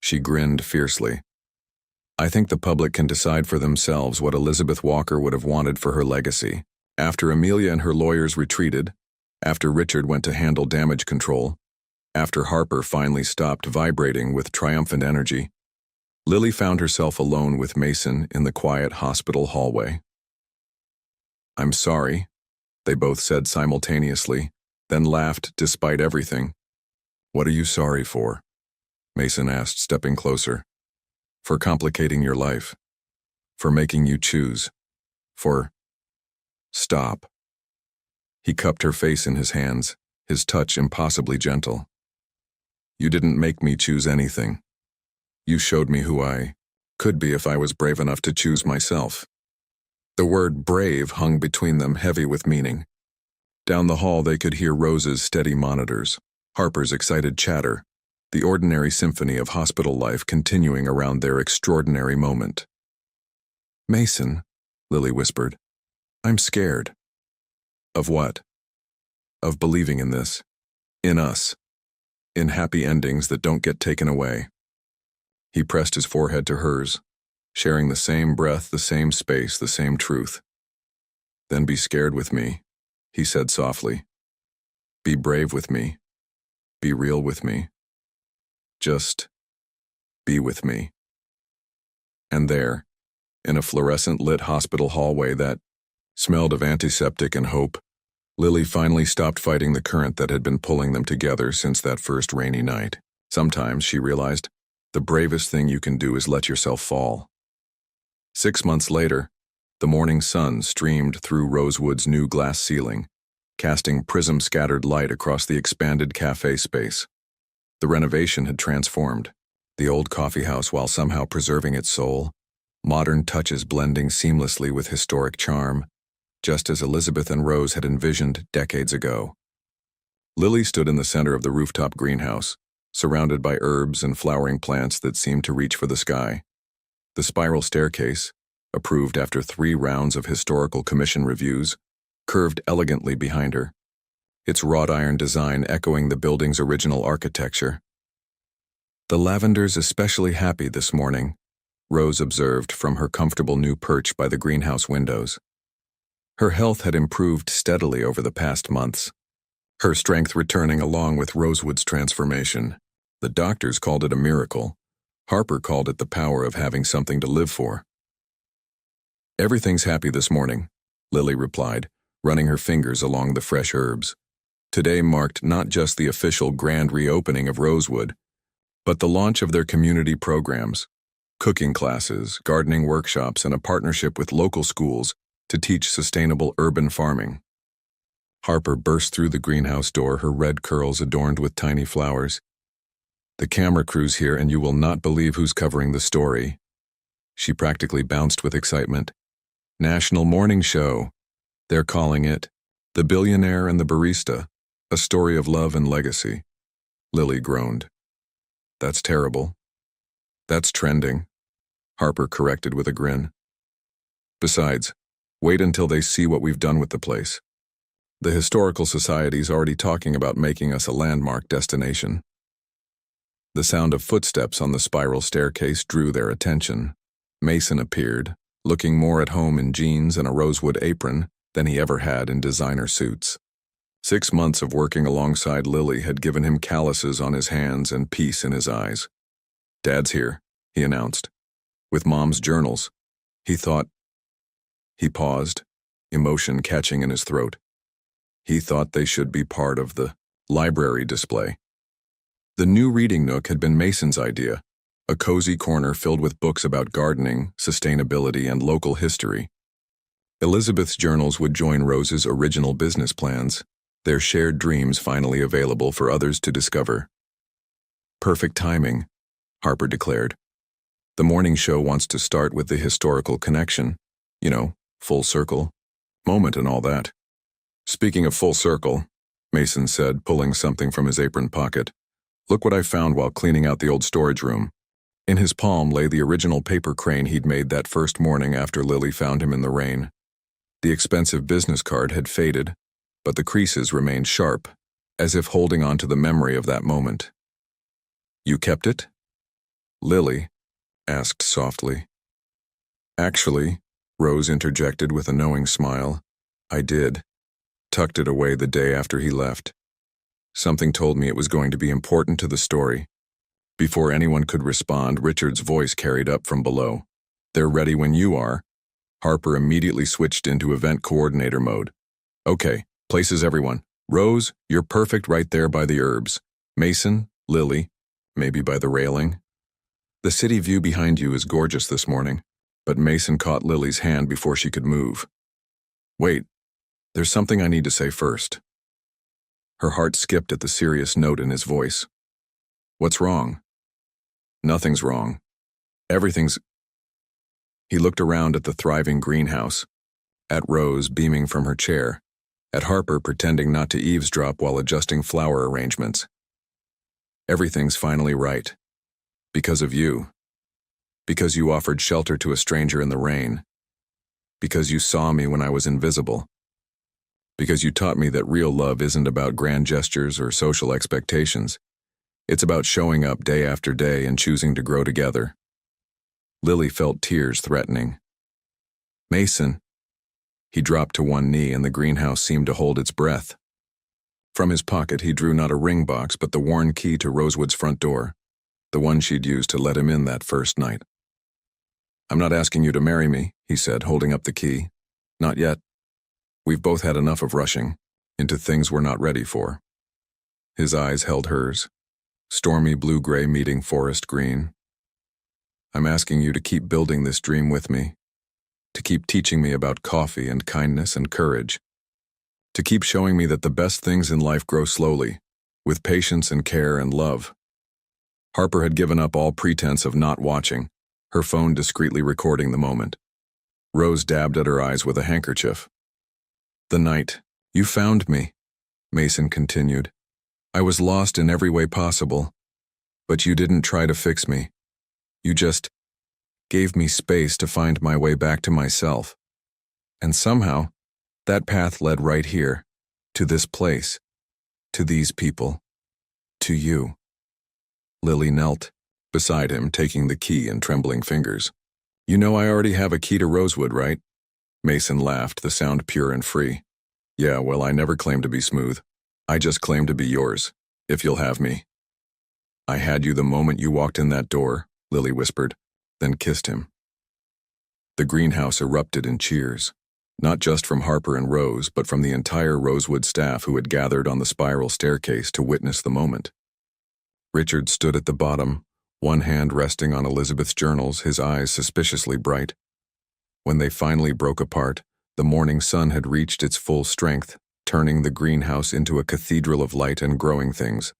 She grinned fiercely. I think the public can decide for themselves what Elizabeth Walker would have wanted for her legacy. After Amelia and her lawyers retreated, after Richard went to handle damage control, after Harper finally stopped vibrating with triumphant energy, Lily found herself alone with Mason in the quiet hospital hallway. I'm sorry, they both said simultaneously, then laughed despite everything. What are you sorry for? Mason asked, stepping closer. For complicating your life. For making you choose. For... Stop. He cupped her face in his hands, his touch impossibly gentle. You didn't make me choose anything. You showed me who I could be if I was brave enough to choose myself. The word brave hung between them, heavy with meaning. Down the hall they could hear Rose's steady monitors, Harper's excited chatter, the ordinary symphony of hospital life continuing around their extraordinary moment. Mason, Lily whispered, I'm scared. Of what? Of believing in this. In us. In happy endings that don't get taken away. He pressed his forehead to hers, sharing the same breath, the same space, the same truth. Then be scared with me, he said softly. Be brave with me. Be real with me. Just be with me. And there, in a fluorescent-lit hospital hallway that smelled of antiseptic and hope, Lily finally stopped fighting the current that had been pulling them together since that first rainy night. Sometimes, she realized, the bravest thing you can do is let yourself fall. 6 months later, the morning sun streamed through Rosewood's new glass ceiling, casting prism-scattered light across the expanded cafe space. The renovation had transformed the old coffeehouse while somehow preserving its soul, modern touches blending seamlessly with historic charm, just as Elizabeth and Rose had envisioned decades ago. Lily stood in the center of the rooftop greenhouse, surrounded by herbs and flowering plants that seemed to reach for the sky. The spiral staircase, approved after 3 rounds of historical commission reviews, curved elegantly behind her, its wrought iron design echoing the building's original architecture. The Lavender's especially happy this morning, Rose observed from her comfortable new perch by the greenhouse windows. Her health had improved steadily over the past months, her strength returning along with Rosewood's transformation. The doctors called it a miracle. Harper called it the power of having something to live for. Everything's happy this morning, Lily replied, running her fingers along the fresh herbs. Today marked not just the official grand reopening of Rosewood, but the launch of their community programs, cooking classes, gardening workshops, and a partnership with local schools to teach sustainable urban farming. Harper burst through the greenhouse door, her red curls adorned with tiny flowers. The camera crew's here and you will not believe who's covering the story. She practically bounced with excitement. National Morning Show. They're calling it The Billionaire and the Barista, a story of love and legacy. Lily groaned. That's terrible. That's trending, Harper corrected with a grin. Besides, wait until they see what we've done with the place. The Historical Society's already talking about making us a landmark destination. The sound of footsteps on the spiral staircase drew their attention. Mason appeared, looking more at home in jeans and a rosewood apron than he ever had in designer suits. 6 months of working alongside Lily had given him calluses on his hands and peace in his eyes. Dad's here, he announced. With Mom's journals. He thought. He paused, emotion catching in his throat. He thought they should be part of the library display. The new reading nook had been Mason's idea, a cozy corner filled with books about gardening, sustainability, and local history. Elizabeth's journals would join Rose's original business plans, their shared dreams finally available for others to discover. Perfect timing, Harper declared. The morning show wants to start with the historical connection, full circle, moment and all that. Speaking of full circle, Mason said, pulling something from his apron pocket. Look what I found while cleaning out the old storage room. In his palm lay the original paper crane he'd made that first morning after Lily found him in the rain. The expensive business card had faded, but the creases remained sharp, as if holding on to the memory of that moment. You kept it? Lily asked softly. Actually, Rose interjected with a knowing smile, I did. Tucked it away the day after he left. Something told me it was going to be important to the story. Before anyone could respond, Richard's voice carried up from below. They're ready when you are. Harper immediately switched into event coordinator mode. Okay, places everyone. Rose, you're perfect right there by the herbs. Mason, Lily, maybe by the railing. The city view behind you is gorgeous this morning, but Mason caught Lily's hand before she could move. Wait, there's something I need to say first. Her heart skipped at the serious note in his voice. What's wrong? Nothing's wrong. Everything's... He looked around at the thriving greenhouse, at Rose beaming from her chair, at Harper pretending not to eavesdrop while adjusting flower arrangements. Everything's finally right. Because of you. Because you offered shelter to a stranger in the rain. Because you saw me when I was invisible. Because you taught me that real love isn't about grand gestures or social expectations. It's about showing up day after day and choosing to grow together. Lily felt tears threatening. Mason. He dropped to one knee and the greenhouse seemed to hold its breath. From his pocket he drew not a ring box but the worn key to Rosewood's front door, the one she'd used to let him in that first night. I'm not asking you to marry me, he said, holding up the key. Not yet. We've both had enough of rushing into things we're not ready for. His eyes held hers, stormy blue-gray meeting forest green. I'm asking you to keep building this dream with me, to keep teaching me about coffee and kindness and courage, to keep showing me that the best things in life grow slowly, with patience and care and love. Harper had given up all pretense of not watching, her phone discreetly recording the moment. Rose dabbed at her eyes with a handkerchief. The night you found me, Mason continued. I was lost in every way possible, but you didn't try to fix me. You just gave me space to find my way back to myself. And somehow, that path led right here, to this place, to these people, to you. Lily knelt beside him, taking the key in trembling fingers. You know I already have a key to Rosewood, right? Mason laughed, the sound pure and free. Yeah, well, I never claimed to be smooth. I just claim to be yours, if you'll have me. I had you the moment you walked in that door, Lily whispered, then kissed him. The greenhouse erupted in cheers, not just from Harper and Rose, but from the entire Rosewood staff who had gathered on the spiral staircase to witness the moment. Richard stood at the bottom, one hand resting on Elizabeth's journals, his eyes suspiciously bright. When they finally broke apart, the morning sun had reached its full strength, turning the greenhouse into a cathedral of light and growing things.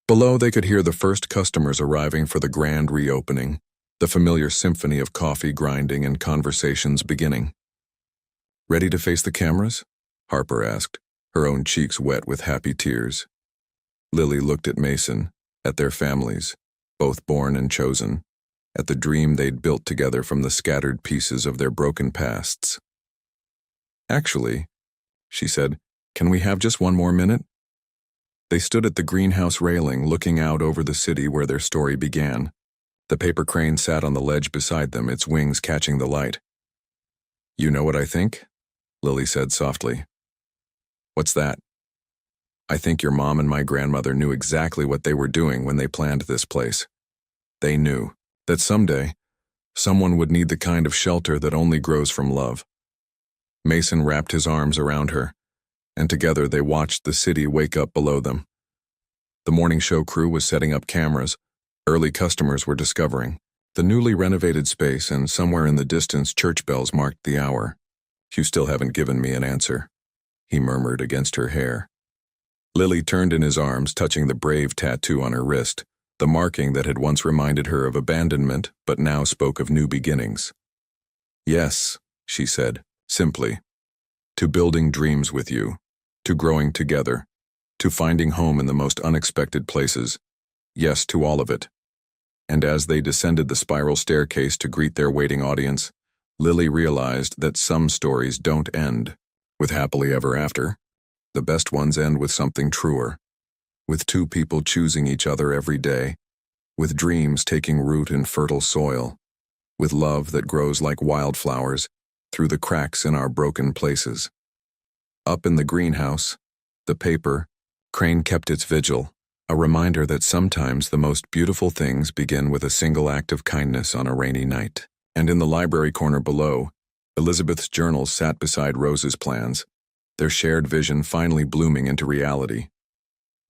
Below, they could hear the first customers arriving for the grand reopening, the familiar symphony of coffee grinding and conversations beginning. Ready to face the cameras? Harper asked, her own cheeks wet with happy tears. Lily looked at Mason, at their families, both born and chosen, at the dream they'd built together from the scattered pieces of their broken pasts. Actually, she said, can we have just one more minute? They stood at the greenhouse railing, looking out over the city where their story began. The paper crane sat on the ledge beside them, its wings catching the light. You know what I think? Lily said softly. What's that? I think your mom and my grandmother knew exactly what they were doing when they planned this place. They knew that someday, someone would need the kind of shelter that only grows from love. Mason wrapped his arms around her, and together they watched the city wake up below them. The morning show crew was setting up cameras. Early customers were discovering the newly renovated space, and somewhere in the distance church bells marked the hour. "You still haven't given me an answer," he murmured against her hair. Lily turned in his arms, touching the brave tattoo on her wrist, the marking that had once reminded her of abandonment but now spoke of new beginnings. "Yes," she said, simply. "To building dreams with you, to growing together, to finding home in the most unexpected places. Yes to all of it." And as they descended the spiral staircase to greet their waiting audience, Lily realized that some stories don't end with happily ever after. The best ones end with something truer, with two people choosing each other every day, with dreams taking root in fertile soil, with love that grows like wildflowers through the cracks in our broken places. Up in the greenhouse, the paper, Crane kept its vigil, a reminder that sometimes the most beautiful things begin with a single act of kindness on a rainy night. And in the library corner below, Elizabeth's journals sat beside Rose's plans, their shared vision finally blooming into reality.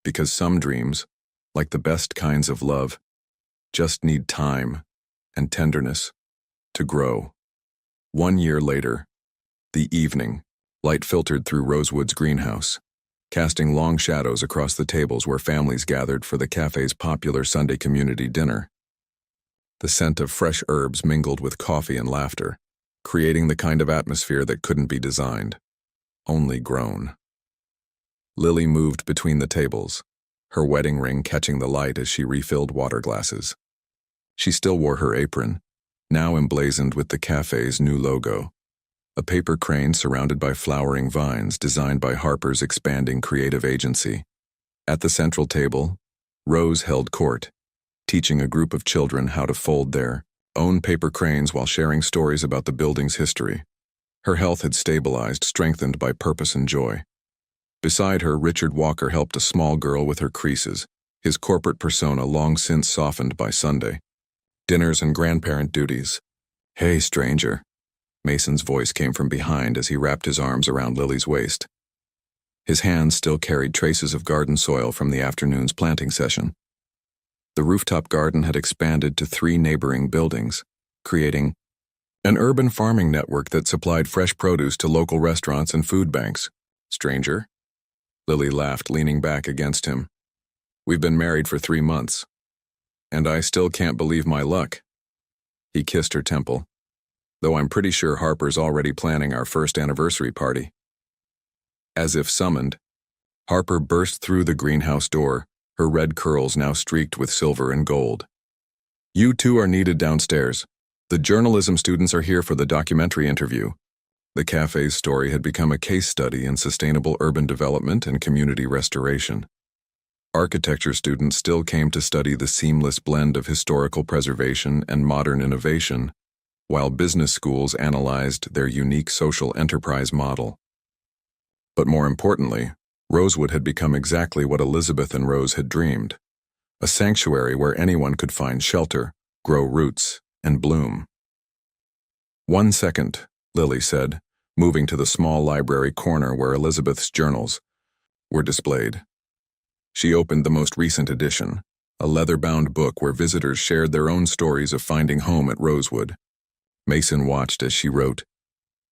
Because some dreams, like the best kinds of love, just need time and tenderness to grow. 1 year later, the evening, light filtered through Rosewood's greenhouse, casting long shadows across the tables where families gathered for the cafe's popular Sunday community dinner. The scent of fresh herbs mingled with coffee and laughter, creating the kind of atmosphere that couldn't be designed, only grown. Lily moved between the tables, her wedding ring catching the light as she refilled water glasses. She still wore her apron, now emblazoned with the cafe's new logo, a paper crane surrounded by flowering vines designed by Harper's expanding creative agency. At the central table, Rose held court, teaching a group of children how to fold their own paper cranes while sharing stories about the building's history. Her health had stabilized, strengthened by purpose and joy. Beside her, Richard Walker helped a small girl with her creases, his corporate persona long since softened by Sunday dinners and grandparent duties. "Hey, stranger." Mason's voice came from behind as he wrapped his arms around Lily's waist. His hands still carried traces of garden soil from the afternoon's planting session. The rooftop garden had expanded to 3 neighboring buildings, creating an urban farming network that supplied fresh produce to local restaurants and food banks. "Stranger?" Lily laughed, leaning back against him. "We've been married for 3 months, and I still can't believe my luck." He kissed her temple. "Though I'm pretty sure Harper's already planning our first anniversary party." As if summoned, Harper burst through the greenhouse door, her red curls now streaked with silver and gold. "You two are needed downstairs. The journalism students are here for the documentary interview." The cafe's story had become a case study in sustainable urban development and community restoration. Architecture students still came to study the seamless blend of historical preservation and modern innovation, while business schools analyzed their unique social enterprise model. But more importantly, Rosewood had become exactly what Elizabeth and Rose had dreamed, a sanctuary where anyone could find shelter, grow roots, and bloom. "1 second," Lily said, moving to the small library corner where Elizabeth's journals were displayed. She opened the most recent edition, a leather-bound book where visitors shared their own stories of finding home at Rosewood. Mason watched as she wrote,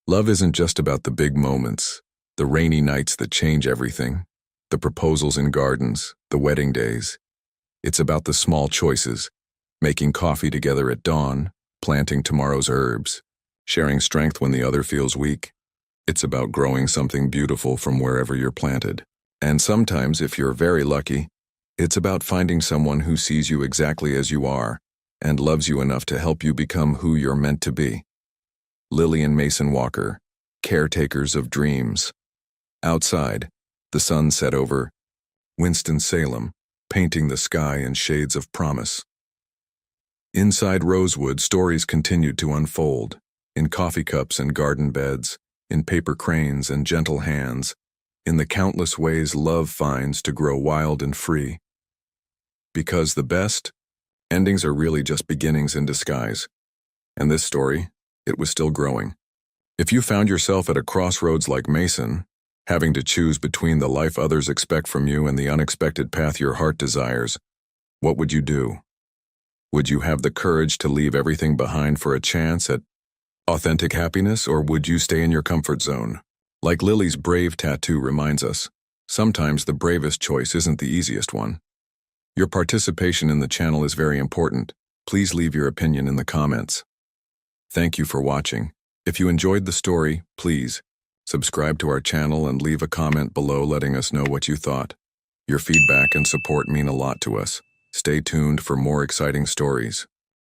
"Love isn't just about the big moments, the rainy nights that change everything, the proposals in gardens, the wedding days. It's about the small choices, making coffee together at dawn, planting tomorrow's herbs, sharing strength when the other feels weak. It's about growing something beautiful from wherever you're planted. And sometimes, if you're very lucky, it's about finding someone who sees you exactly as you are and loves you enough to help you become who you're meant to be." Lily and Mason Walker, caretakers of dreams. Outside, the sun set over Winston-Salem, painting the sky in shades of promise. Inside Rosewood, stories continued to unfold, in coffee cups and garden beds, in paper cranes and gentle hands, in the countless ways love finds to grow wild and free. Because the best endings are really just beginnings in disguise. And this story, it was still growing. If you found yourself at a crossroads like Mason, Having to choose between the life others expect from you and the unexpected path your heart desires, what would you do? Would you have the courage to leave everything behind for a chance at authentic happiness, or would you stay in your comfort zone? Like Lily's brave tattoo reminds us, sometimes the bravest choice isn't the easiest one. Your participation in the channel is very important. Please leave your opinion in the comments. Thank you for watching. If you enjoyed the story, please subscribe to our channel and leave a comment below letting us know what you thought. Your feedback and support mean a lot to us. Stay tuned for more exciting stories.